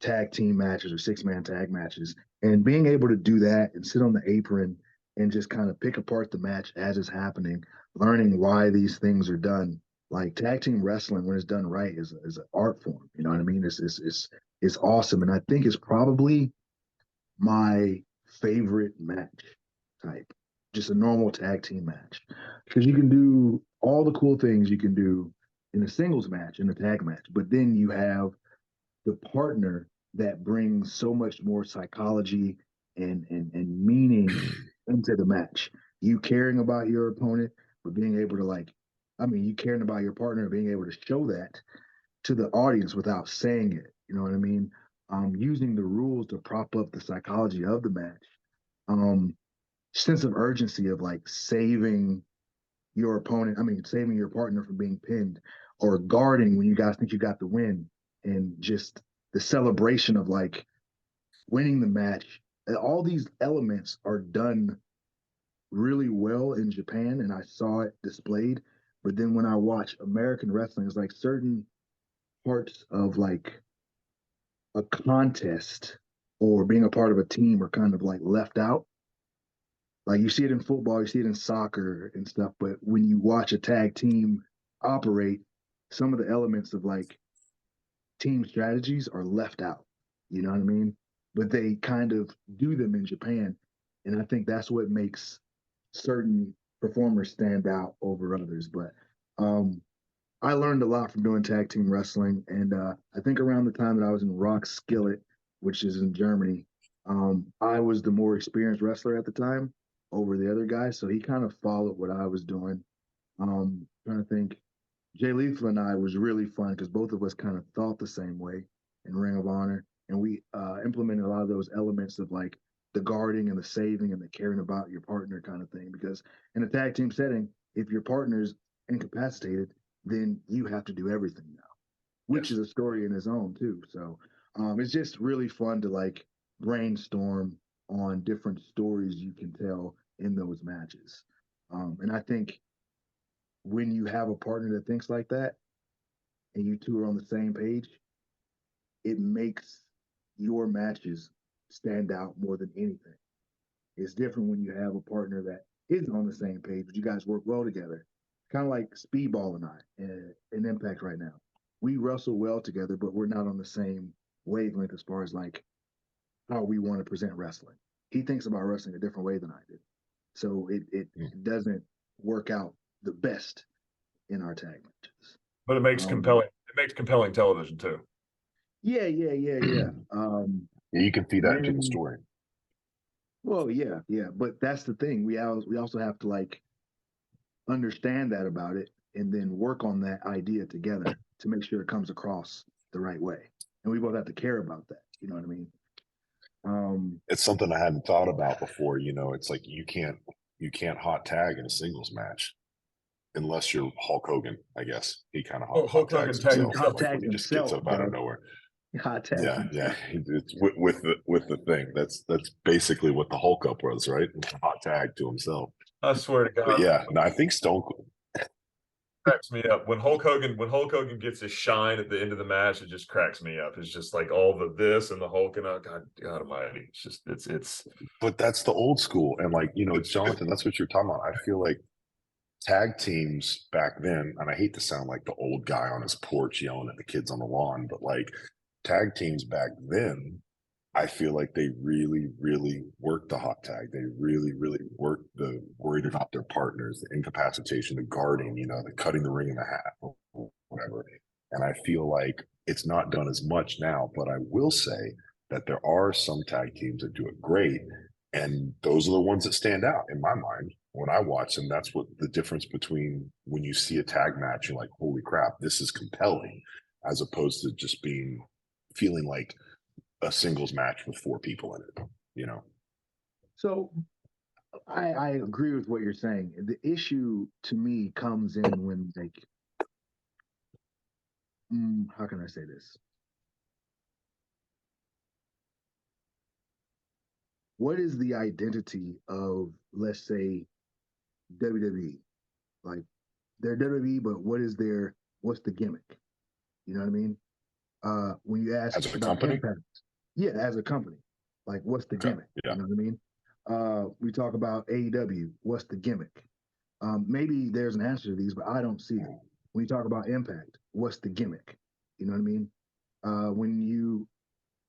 tag team matches or 6-man tag matches. And being able to do that and sit on the apron and just kind of pick apart the match as it's happening, learning why these things are done. Like tag team wrestling, when it's done right, is an art form. You know what I mean? It's awesome, and I think it's probably my favorite match type, just a normal tag team match, because you can do all the cool things you can do in a singles match, in a tag match, but then you have the partner that brings so much more psychology and meaning into the match. You caring about your opponent, but being able to you caring about your partner, being able to show that to the audience without saying it. You know what I mean? Using the rules to prop up the psychology of the match. Sense of urgency of like saving your opponent. I mean, saving your partner from being pinned or guarding when you guys think you got the win, and just the celebration of like winning the match. All these elements are done really well in Japan, and I saw it displayed. But then when I watch American wrestling, it's like certain parts of like a contest or being a part of a team are kind of like left out. Like you see it in football, you see it in soccer and stuff, but when you watch a tag team operate, some of the elements of like team strategies are left out. You know what I mean? But they kind of do them in Japan. And I think that's what makes certain performers stand out over others. But I learned a lot from doing tag team wrestling. And I think around the time that I was in Rock Skillet, which is in Germany, I was the more experienced wrestler at the time over the other guy. So he kind of followed what I was doing. Trying to think. Jay Lethal and I was really fun because both of us kind of thought the same way in Ring of Honor. And we implemented a lot of those elements of like the guarding and the saving and the caring about your partner kind of thing. Because in a tag team setting, if your partner's incapacitated, then you have to do everything now, which is a story in its own too. So it's just really fun to like brainstorm on different stories you can tell in those matches. And I think when you have a partner that thinks like that and you two are on the same page, it makes your matches stand out more than anything. It's different when you have a partner that isn't on the same page, but you guys work well together. Kind of like Speedball and I in Impact right now. We wrestle well together, but we're not on the same wavelength as far as like how we want to present wrestling. He thinks about wrestling a different way than I do. So it doesn't work out the best in our tag matches. But it makes compelling television too. Yeah. Yeah, you can feed that into the story. Well, yeah. But that's the thing. We also have to like understand that about it and then work on that idea together to make sure it comes across the right way. And we both have to care about that. You know what I mean? It's something I hadn't thought about before. It's like you can't hot tag in a singles match unless you're Hulk Hogan. I guess he kind of hot tags himself. Hot tags he just gets up out of nowhere. Hot tags. Yeah. It's with the thing. That's basically what the Hulk up was, right? Hot tag to himself. I swear to God. But yeah, no, I think Stone Cold cracks me up when Hulk Hogan gets his shine at the end of the match. It just cracks me up. It's just like all the this and the Hulk and God Almighty. It's just it's. But that's the old school, and like Jonathan, that's what you're talking about. I feel like tag teams back then, and I hate to sound like the old guy on his porch yelling at the kids on the lawn, but like tag teams back then, I feel like they really, really worked the hot tag. They really, really worked the worried about their partners, the incapacitation, the guarding, the cutting the ring in the half or whatever. And I feel like it's not done as much now, but I will say that there are some tag teams that do it great. And those are the ones that stand out in my mind when I watch them. That's what the difference between when you see a tag match, you're like, holy crap, this is compelling, as opposed to just feeling like a singles match with 4 people in it, So I agree with what you're saying. The issue to me comes in when like, how can I say this? What is the identity of, let's say, WWE? Like they're WWE, but what's the gimmick? You know what I mean? When you ask as a about company, Impact, yeah, as a company, like what's the gimmick? Yeah. You know what I mean? We talk about AEW, what's the gimmick? Maybe there's an answer to these, but I don't see it. When you talk about Impact, what's the gimmick? You know what I mean? When you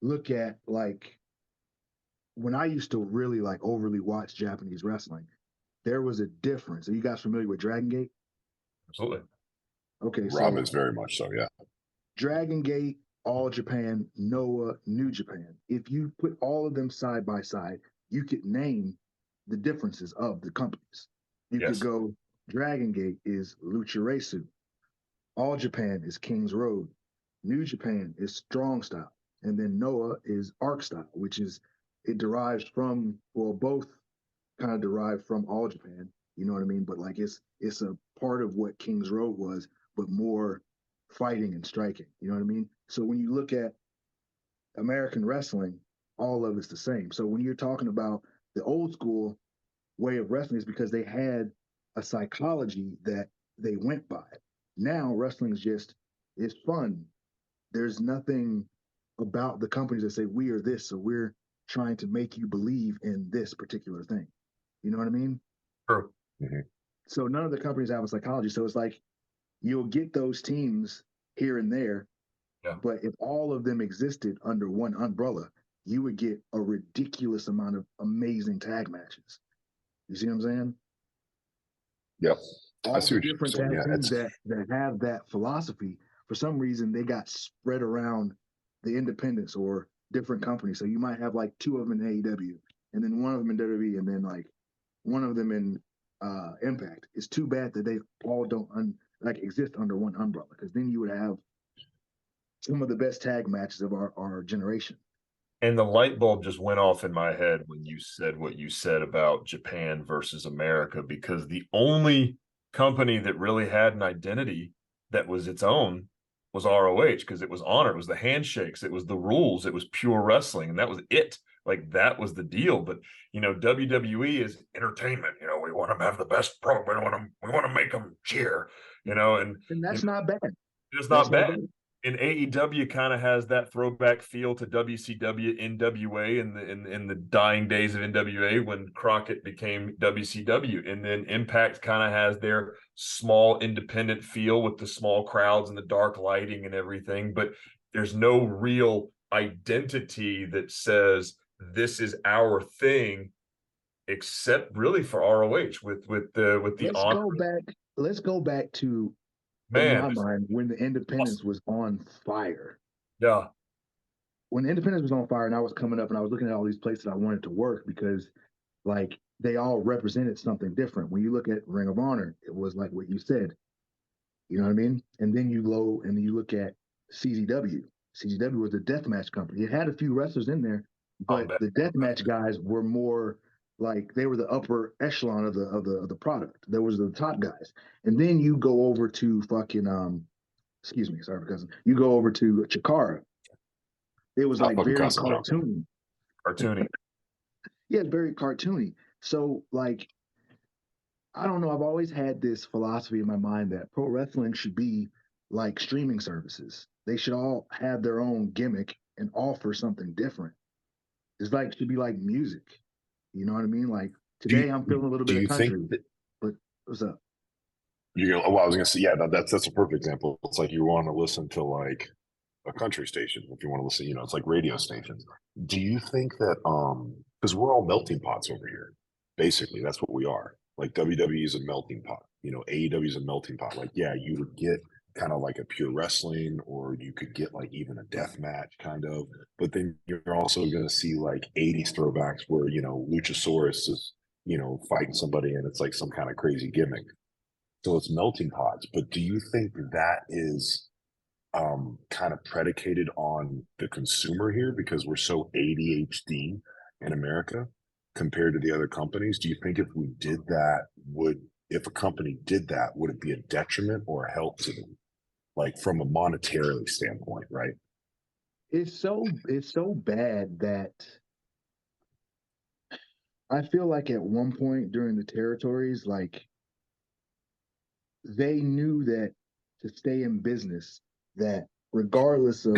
look at like when I used to really like overly watch Japanese wrestling, there was a difference. Are you guys familiar with Dragon Gate? Absolutely. Okay, Rob so is very much so, yeah. Dragon Gate, All Japan, Noah, New Japan. If you put all of them side by side, you could name the differences of the companies. You could go, Dragon Gate is Lucha Resu. All Japan is King's Road. New Japan is Strong Style. And then Noah is Arc Style, which is, it derives from, well, both kind of derive from All Japan, you know what I mean? But like it's a part of what King's Road was, but more fighting and striking, you know what I mean? So when you look at American wrestling, all of it's the same. So when you're talking about the old school way of wrestling, is because they had a psychology that they went by. Now wrestling is just, it's fun. There's nothing about the companies that say we are this, so we're trying to make you believe in this particular thing. You know what I mean? True. Mm-hmm. So none of the companies have a psychology. So it's like you'll get those teams here and there, but if all of them existed under one umbrella, you would get a ridiculous amount of amazing tag matches. You see what I'm saying? Yep. All the different tag teams that have that philosophy, for some reason, they got spread around the independents or different companies. So you might have like 2 of them in AEW, and then 1 of them in WWE, and then like 1 of them in Impact. It's too bad that they all don't exist under one umbrella, because then you would have some of the best tag matches of our generation. And the light bulb just went off in my head when you said what you said about Japan versus America, because the only company that really had an identity that was its own was ROH, because it was honor, it was the handshakes, it was the rules, it was pure wrestling, and that was it. Like that was the deal. But WWE is entertainment. We want them to have the best program. We want to make them cheer. And that's not bad. It's not bad. And AEW kind of has that throwback feel to WCW, NWA in the dying days of NWA when Crockett became WCW. And then Impact kind of has their small independent feel with the small crowds and the dark lighting and everything. But there's no real identity that says this is our thing. except really for ROH with the Let's honor. go back. Let's go back to, in Man, my mind, when the Independence was on fire. yeah, When the Independence was on fire, and I was coming up, and I was looking at all these places I wanted to work because, like, they all represented something different. When you look at Ring of Honor, it was like what you said. You know what I mean? And then you look at CZW. CZW was a deathmatch company. It had a few wrestlers in there, but combat. the deathmatch guys were more like they were the upper echelon of the product. There was the top guys. And then you go over to fucking excuse me, sorry for cousin. You go over to Chikara. It was Stop like fucking very cussing, Joe. cartoony. Cartoony. Yeah, very cartoony. So like I don't know. I've always had this philosophy in my mind that pro wrestling should be like streaming services. They should all have their own gimmick and offer something different. It's like it should be like music. You know what I mean? Like Do today you, I'm feeling a little do bit of you think country, that but what's up? you're gonna? Well, I was gonna say, yeah, that's a perfect example. It's like you want to listen to like a country station if you want to listen. It's like radio stations. Do you think that because we're all melting pots over here, basically that's what we are. Like WWE is a melting pot. AEW is a melting pot. Like yeah, you would get kind of like a pure wrestling, or you could get like even a death match kind of. But then you're also gonna see like '80s throwbacks where Luchasaurus is fighting somebody and it's like some kind of crazy gimmick. So it's melting pots. But do you think that is kind of predicated on the consumer here because we're so ADHD in America compared to the other companies? Do you think if we did that, if a company did that, would it be a detriment or a help to them? Like from a monetarily standpoint, right? It's so bad that I feel like at one point during the territories, like they knew that to stay in business, that regardless of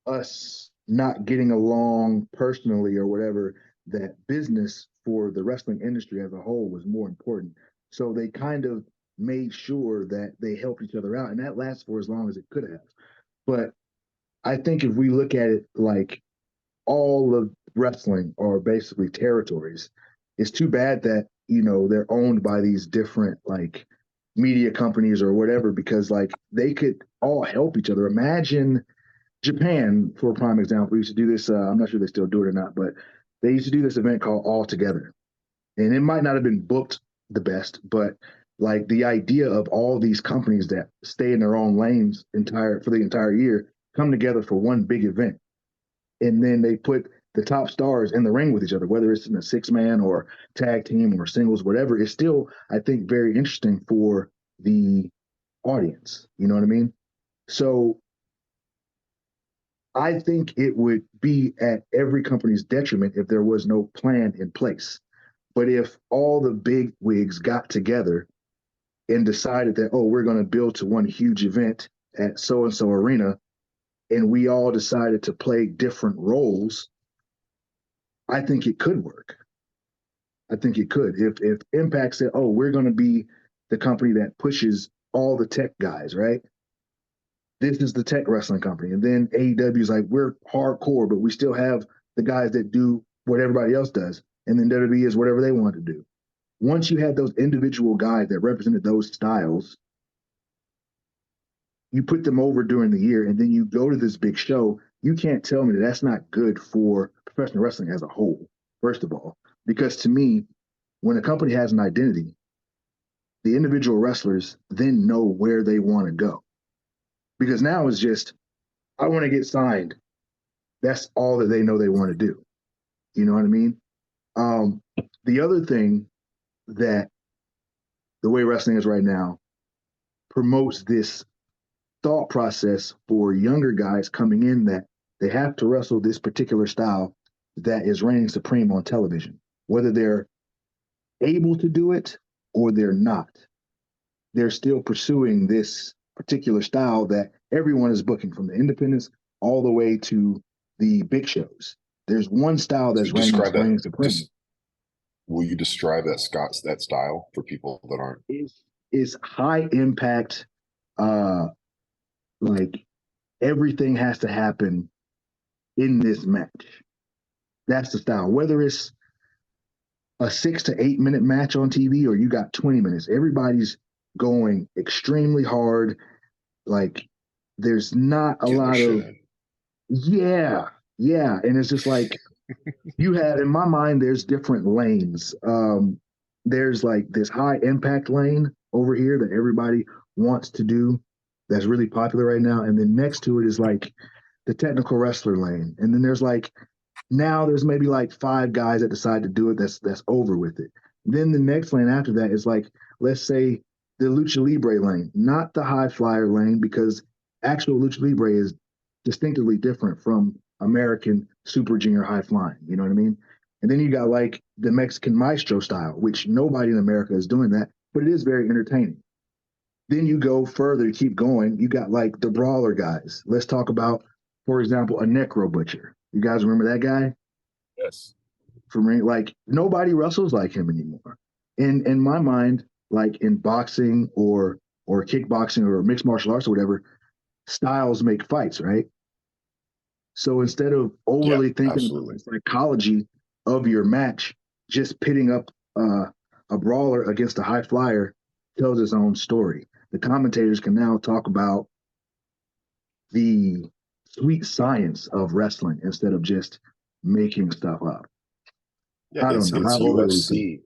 us not getting along personally or whatever, that business for the wrestling industry as a whole was more important. So they kind of made sure that they helped each other out, and that lasts for as long as it could have. But I think if we look at it like all of wrestling are basically territories, it's too bad that they're owned by these different like media companies or whatever because like they could all help each other. Imagine Japan, for a prime example, we used to do this. I'm not sure they still do it or not, but they used to do this event called All Together. And it might not have been booked the best, but like the idea of all these companies that stay in their own lanes for the entire year come together for one big event. And then they put the top stars in the ring with each other, whether it's in a 6-man or tag team or singles, whatever, is still, I think, very interesting for the audience. You know what I mean? So I think it would be at every company's detriment if there was no plan in place. But if all the big wigs got together and decided that, oh, we're going to build to one huge event at so and so arena, and we all decided to play different roles, I think it could work. I think it could. If Impact said, oh, we're going to be the company that pushes all the tech guys, right? This is the tech wrestling company. And then AEW is like, we're hardcore, but we still have the guys that do what everybody else does. And then WWE is whatever they want to do. Once you had those individual guys that represented those styles, you put them over during the year, and then you go to this big show. You can't tell me that that's not good for professional wrestling as a whole, first of all. Because to me, when a company has an identity, the individual wrestlers then know where they want to go. Because now it's just, I want to get signed. That's all that they know they want to do. You know what I mean? The other thing that the way wrestling is right now promotes this thought process for younger guys coming in that they have to wrestle this particular style that is reigning supreme on television, whether they're able to do it or they're not. They're still pursuing this particular style that everyone is booking from the independents all the way to the big shows. There's one style So that's reigning describe that. supreme. Will you describe that style for people that aren't? Is high impact, uh, like everything has to happen in this match. That's the style. Whether it's a 6 to 8 minute match on TV or you got 20 minutes. Everybody's going extremely hard. Like there's not a Getting their lot shit of in. yeah, yeah. And it's just like you have in my mind, there's different lanes. There's like this high impact lane over here that everybody wants to do that's really popular right now. And then next to it is like the technical wrestler lane. And then there's like now there's maybe like five guys that decide to do it that's over with it. Then the next lane after that is like, let's say the lucha libre lane, not the high flyer lane, because actual lucha libre is distinctively different from American super junior high flying. You know what I mean? And then you got like the Mexican maestro style, which nobody in America is doing that, but it is very entertaining. Then you go further, keep going. You got like the brawler guys. Let's talk about, for example, a necro butcher. You guys remember that guy? Yes. From like nobody wrestles like him anymore. In my mind, like in boxing or kickboxing or mixed martial arts or whatever, styles make fights, right? So instead of Yeah, overly thinking about absolutely. the psychology of your match, just pitting up a brawler against a high flyer tells its own story. The commentators can now talk about the sweet science of wrestling instead of just making stuff up. Yeah, I don't it's know. it's How overly UFC.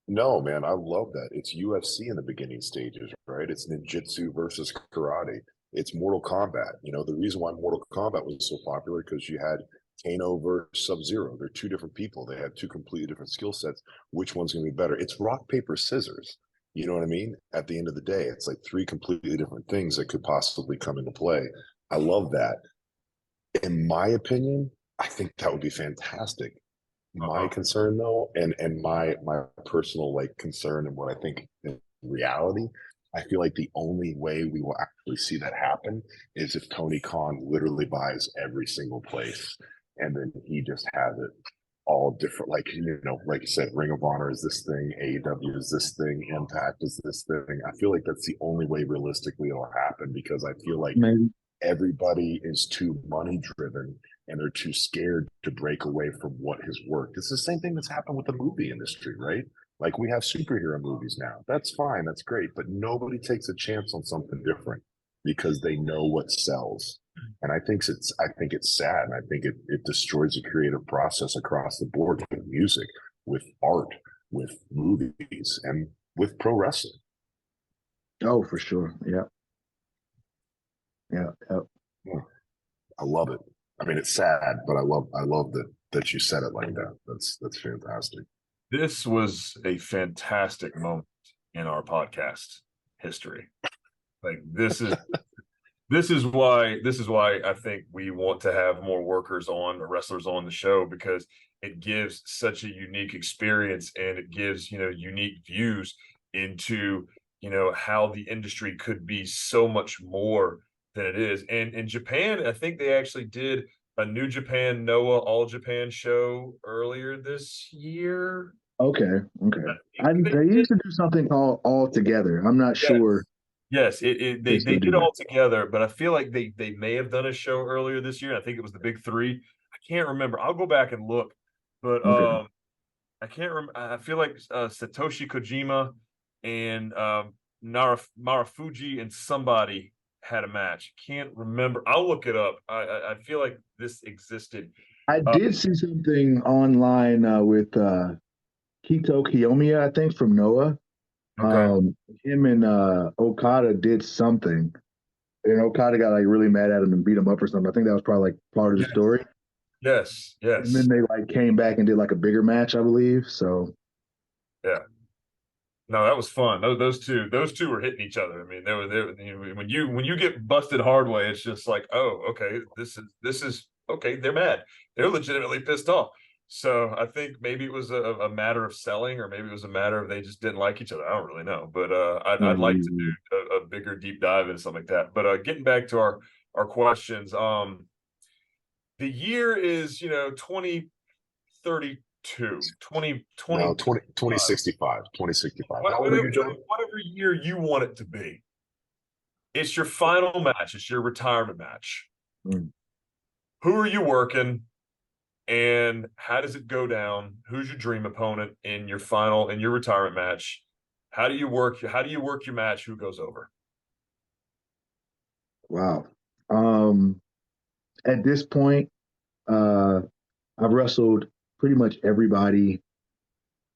No, man, I love that. It's UFC in the beginning stages, right? It's ninjutsu versus karate. It's Mortal Kombat. You know, the reason why Mortal Kombat was so popular because you had Kano versus Sub-Zero. They're two different people. They have two completely different skill sets. Which one's going to be better? It's rock, paper, scissors. You know what I mean? At the end of the day, it's like three completely different things that could possibly come into play. I love that. In my opinion, I think that would be fantastic. My Uh-huh. concern though, and my personal like concern and what I think in reality, I feel like the only way we will actually see that happen is if Tony Khan literally buys every single place and then he just has it all different, like like you said, Ring of Honor is this thing, AEW is this thing, Impact is this thing. I feel like that's the only way realistically it'll happen because I feel like maybe. everybody is too money driven and they're too scared to break away from what has worked. It's the same thing that's happened with the movie industry, right? Like we have superhero movies now. That's fine, that's great, but nobody takes a chance on something different because they know what sells. And I think it's sad and I think it destroys the creative process across the board with music, with art, with movies, and with pro wrestling. Oh, for sure. Yeah. Yeah. Yeah. I love it. I mean, it's sad, but I love that you said it like that. That's fantastic. This was a fantastic moment in our podcast history. Like this is why I think we want to have more workers on or wrestlers on the show because it gives such a unique experience and it gives, unique views into, how the industry could be so much more than it is. And in Japan, I think they actually did a New Japan Noah All Japan show earlier this year. Okay. Okay. I think they They did. used to do something called All Together. I'm not Yes. sure Yes, they they still do did that. all together, but I feel like they may have done a show earlier this year. I think it was the Big Three. I can't remember. I'll go back and look, but Okay. I can't remember. I feel like Satoshi Kojima and Marufuji and somebody had a match. Can't remember. I'll look it up. I feel like this existed. I Uh, did see something online with Kito Kiyomiya, I think, from Noah. okay. Him and Okada did something, and Okada got like really mad at him and beat him up or something. I think that was probably like part of the Yes. story. Yes. And Yes. then they like came back and did like a bigger match, I believe. So Yeah. No, that was fun. Those two were hitting each other. I mean, when you get busted hard way, it's just like, oh, okay, this is okay. They're mad. They're legitimately pissed off. So I think maybe it was a matter of selling, or maybe it was a matter of they just didn't like each other. I don't really know, but I'd like to mm, do a bigger deep dive into something like that. But getting back to our questions, the year is 2032, No, 2020. 2065. 2065. How old are Whatever, you, John? whatever year you want it to be. It's your final match. It's your retirement match. mm. Who are you working? And how does it go down? Who's your dream opponent in your retirement match? How do you work your match? Who goes over? Wow. At this point, I've wrestled pretty much everybody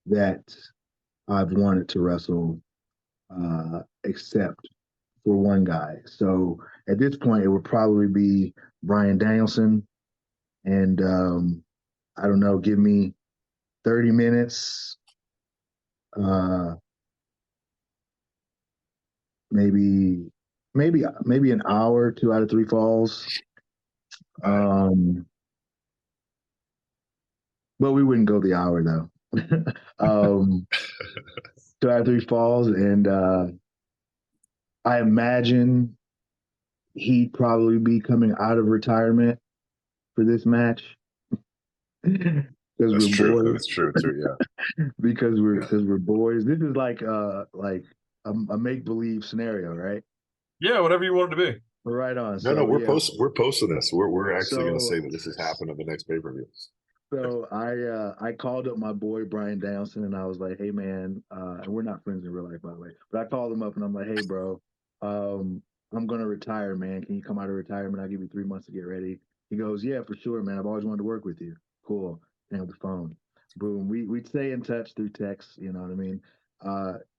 that I've wanted to wrestle, except for one guy. So at this point, it would probably be Bryan Danielson. And I don't know, give me 30 minutes, uh, maybe an hour, 2 out of 3 falls. But we wouldn't go the hour though. 2 out of 3 falls, and I imagine he'd probably be coming out of retirement for this match because That's we're true. boys. That's true too. Yeah. Because we're boys. This is like a make believe scenario, right? Yeah, whatever you want it to be. Right on. No, So no, yeah. we're posting this. We're actually going to So say that this has happened on the next pay-per-view. so I called up my boy Bryan Danielson and I was like, hey man, and we're not friends in real life by the way, but I called him up and I'm like, hey bro, I'm gonna retire, man. Can you come out of retirement? I'll give you 3 months to get ready. He goes, yeah, for sure, man. I've always wanted to work with you. Cool. Hang up the phone. Boom. We'd stay in touch through text, you know what I mean?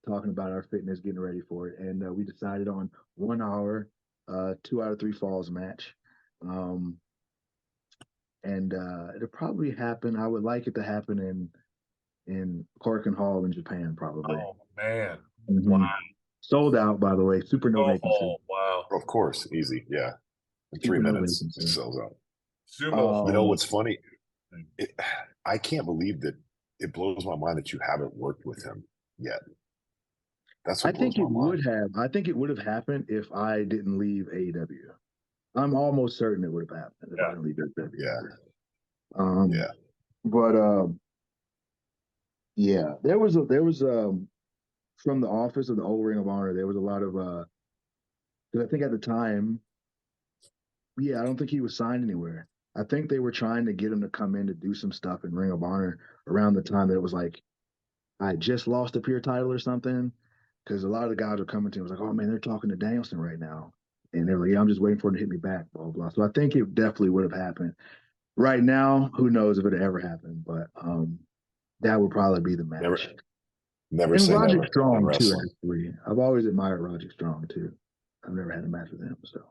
Talking about our fitness, getting ready for it. And we decided on 1 hour, 2 out of 3 falls match. And it'll probably happen. I would like it to happen in Corkin Hall in Japan, probably. Oh man. Mhm. Wow. Sold out, by the way. Super no vacancy. Wow. Of course, easy. Yeah, in 3 Super no minutes vacancy. it sells out. Sumo. You know what's funny? I can't believe that it blows my mind that you haven't worked with him yet. That's I what blows think it my mind. would have. I think it would have happened if I didn't leave AEW. I'm almost certain it would have happened if I didn't leave AEW. Yeah. Yeah. But yeah, there was from the office of the old Ring of Honor, there was a lot of because I think at the time, yeah, I don't think he was signed anywhere. I think they were trying to get him to come in to do some stuff in Ring of Honor around the time that it was like I just lost a pure title or something. Because a lot of the guys were coming to him, was like, oh man, they're talking to Danielson right now. And they're like, yeah, I'm just waiting for him to hit me back, blah, blah. So I think it definitely would have happened. Right now, who knows if it ever happened, but that would probably be the match. Never And say Roderick never Strong in too, wrestling. actually. I've always admired Roderick Strong too. I've never had a match with him, so.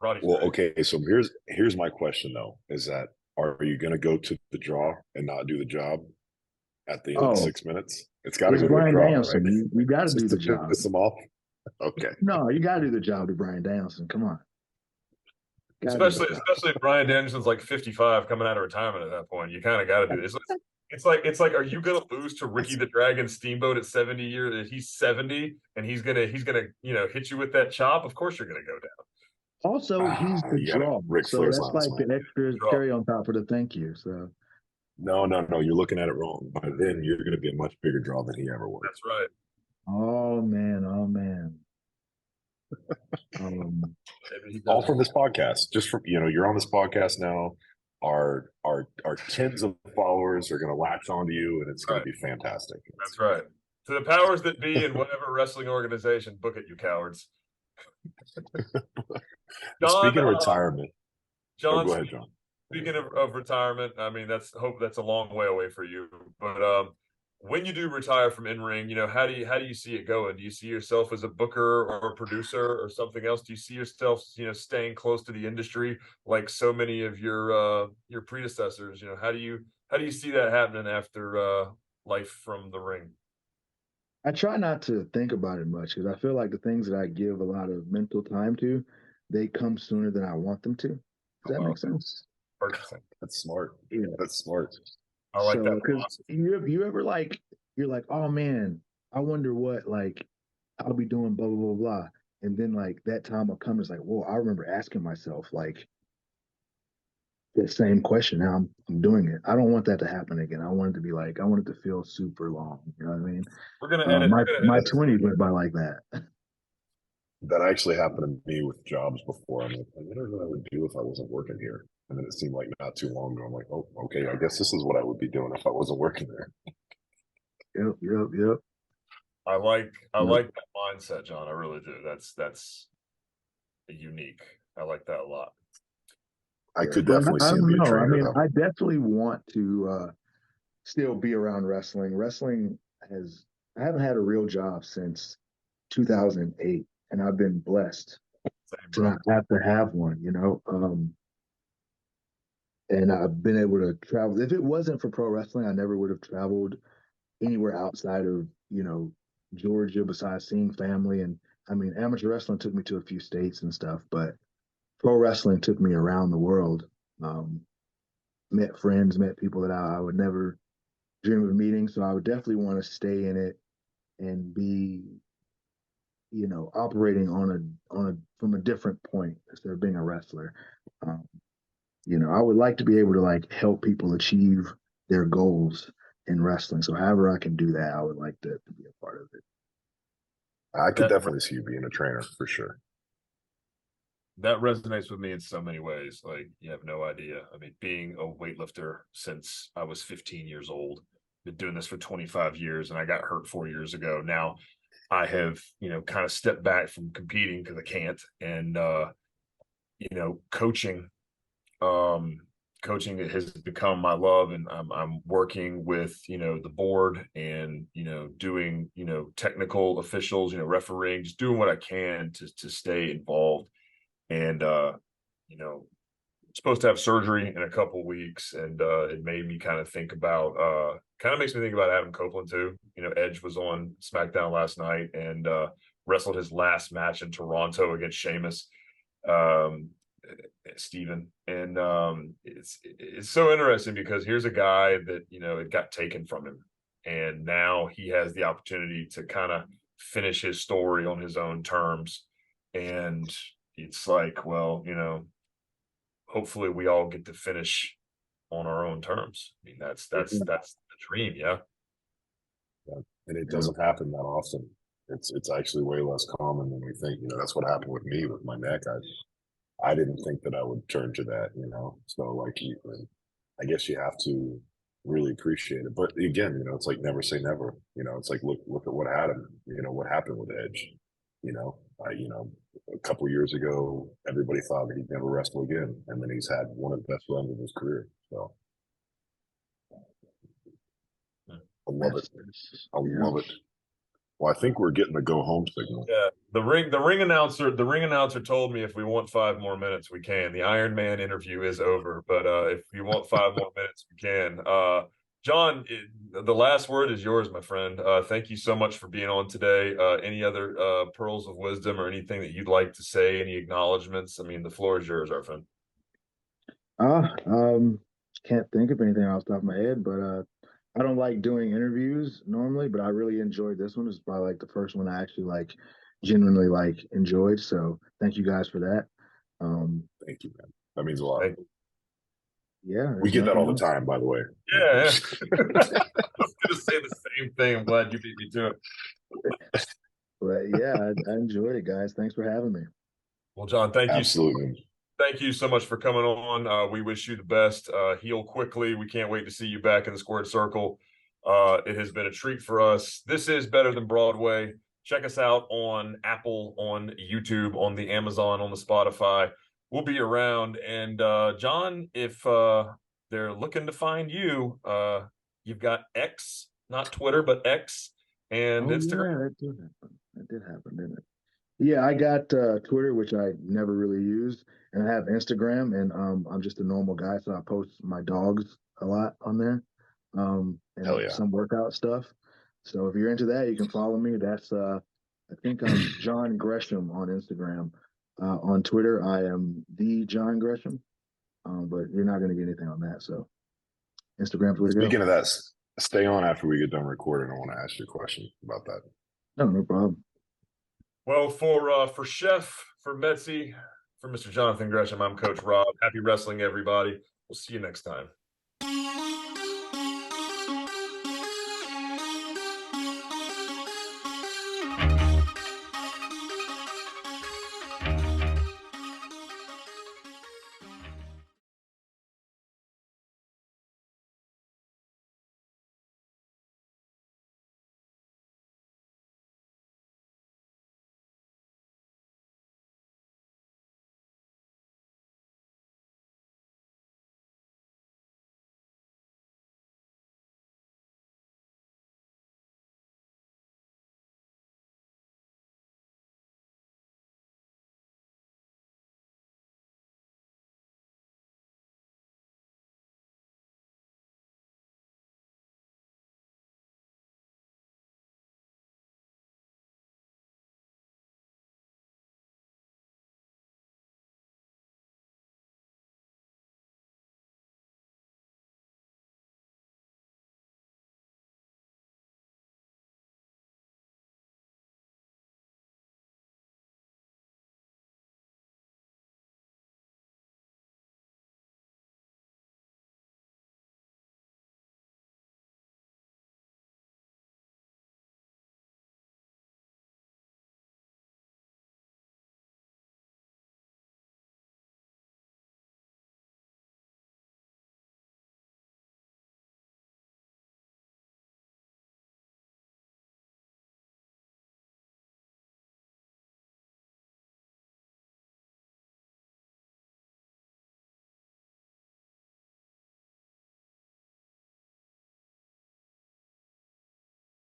Well, okay, so here's my question though: is that are you going to go to the draw and not do the job at the end of the 6 minutes? It's got to go to a Brian draw, Danielson. right? You got to do the to job. piss them off. Okay. No, you got to do the job to Brian Danielson. Come on. Especially if Bryan Danielson's like 55 coming out of retirement at that point. You kind of got to do this. It's like, are you gonna lose to Ricky the Dragon Steamboat at 70 years? He's 70 and he's gonna hit you with that chop. Of course you're gonna go down. Also, he's the draw, so that's like an extra cherry on top of the thank you. So no, you're looking at it wrong. By then, you're going to be a much bigger draw than he ever was. That's right. Oh man. All from this podcast. Just from you're on this podcast now. Our tens of followers are going to latch onto you, and it's going to be fantastic. That's right. To the powers that be in whatever wrestling organization, book it, you cowards. John, speaking of retirement, John, go ahead, John. Speaking of retirement, I mean that's a long way away for you. But when you do retire from in ring, how do you see it going? Do you see yourself as a booker or a producer or something else? Do you see yourself staying close to the industry like so many of your predecessors? How do you see that happening after life from the ring? I try not to think about it much because I feel like the things that I give a lot of mental time to, they come sooner than I want them to. Does that make sense? That's smart. Yeah, that's smart. I like that. Because you ever you're like, oh man, I wonder what I'll be doing blah blah blah blah, and then that time will come. It's like, whoa, I remember asking myself the same question. Now I'm doing it. I don't want that to happen again. I want it to be I want it to feel super long. You know what I mean? We're gonna edit. My 20s went by like that. That actually happened to me with jobs before. I'm like, I don't know what I would do if I wasn't working here. And then it seemed like not too long ago, I'm like, oh, okay, I guess this is what I would be doing if I wasn't working there. Yep. I like Yep. that mindset, John. I really do. That's unique. I like that a lot. I could But definitely I see him don't be a know. I trainer, mean, though. I definitely want to still be around wrestling. Wrestling I haven't had a real job since 2008, and I've been blessed Same, to bro. not have to have one, and I've been able to travel. If it wasn't for pro wrestling, I never would have traveled anywhere outside of, Georgia besides seeing family. And I mean, amateur wrestling took me to a few states and stuff, but pro wrestling took me around the world. Um, Met friends, met people that I would never dream of meeting. So I would definitely want to stay in it and be, operating on a from a different point instead of being a wrestler. Um, I would like to be able to like help people achieve their goals in wrestling. So however I can do that, I would like to be a part of it. I could That definitely see you being a trainer for sure. that resonates with me in so many ways. Like, you have no idea. I mean, being a weightlifter since I was 15 years old, been doing this for 25 years, and I got hurt 4 years ago. Now I have, kind of stepped back from competing because I can't. And coaching, coaching has become my love, and I'm working with, the board, and, doing, technical officials, refereeing, just doing what I can to stay involved. And supposed to have surgery in a couple of weeks, and it made me kind of think about makes me think about Adam Copeland too. Edge was on SmackDown last night, and wrestled his last match in Toronto against Sheamus, um Steven. And it's so interesting because here's a guy that, it got taken from him, and now he has the opportunity to kind of finish his story on his own terms. And it's like, well, hopefully we all get to finish on our own terms. I mean, that's the dream. Yeah. Yeah. And it Yeah. doesn't happen that often. It's actually way less common than we think. That's what happened with me with my neck. I didn't think that I would turn to that. So like I guess you have to really appreciate it. But again, it's like never say never. It's like look at what happened. What happened with Edge. A couple of years ago, everybody thought that he'd never wrestle again, and then he's had one of the best runs of his career. So I love it. I love it. Well, I think we're getting the go home signal. Yeah. The ring announcer told me if we want 5 more minutes, we can. The Iron Man interview is over, but if you want 5 more minutes, we can. John, the last word is yours, my friend. Thank you so much for being on today. Any other pearls of wisdom or anything that you'd like to say? Any acknowledgments? I mean, the floor is yours, our friend. Can't think of anything off the top of my head, but I don't like doing interviews normally, but I really enjoyed this one. It's probably like the first one I actually like genuinely like enjoyed. So thank you guys for that. Thank you, man. That means a lot. Yeah, We get that all the time, by the way. Yeah. I was gonna say the same thing. I'm glad you beat me to it. But yeah, I enjoyed it, guys. Thanks for having me. Well, John, thank you. Absolutely. Thank you so much for coming on. We wish you the best. Heal quickly. We can't wait to see you back in the squared circle. It has been a treat for us. This is Better Than Broadway. Check us out on Apple, on YouTube, on the Amazon, on the Spotify. We'll be around. And John, if they're looking to find you, you've got X, not Twitter, but X and Instagram. Yeah, that did happen, didn't it? Yeah, I got Twitter, which I never really used, and I have Instagram, and I'm just a normal guy, so I post my dogs a lot on there, and Hell yeah. some workout stuff. So if you're into that, you can follow me. That's I think I'm John Gresham on Instagram. On Twitter, I am the John Gresham, but you're not going to get anything on that. So Instagram's where to go. Speaking of that, stay on after we get done recording. I want to ask you a question about that. No problem. Well, for Chef, for Betsy, for Mr. Jonathan Gresham, I'm Coach Rob. Happy wrestling, everybody. We'll see you next time.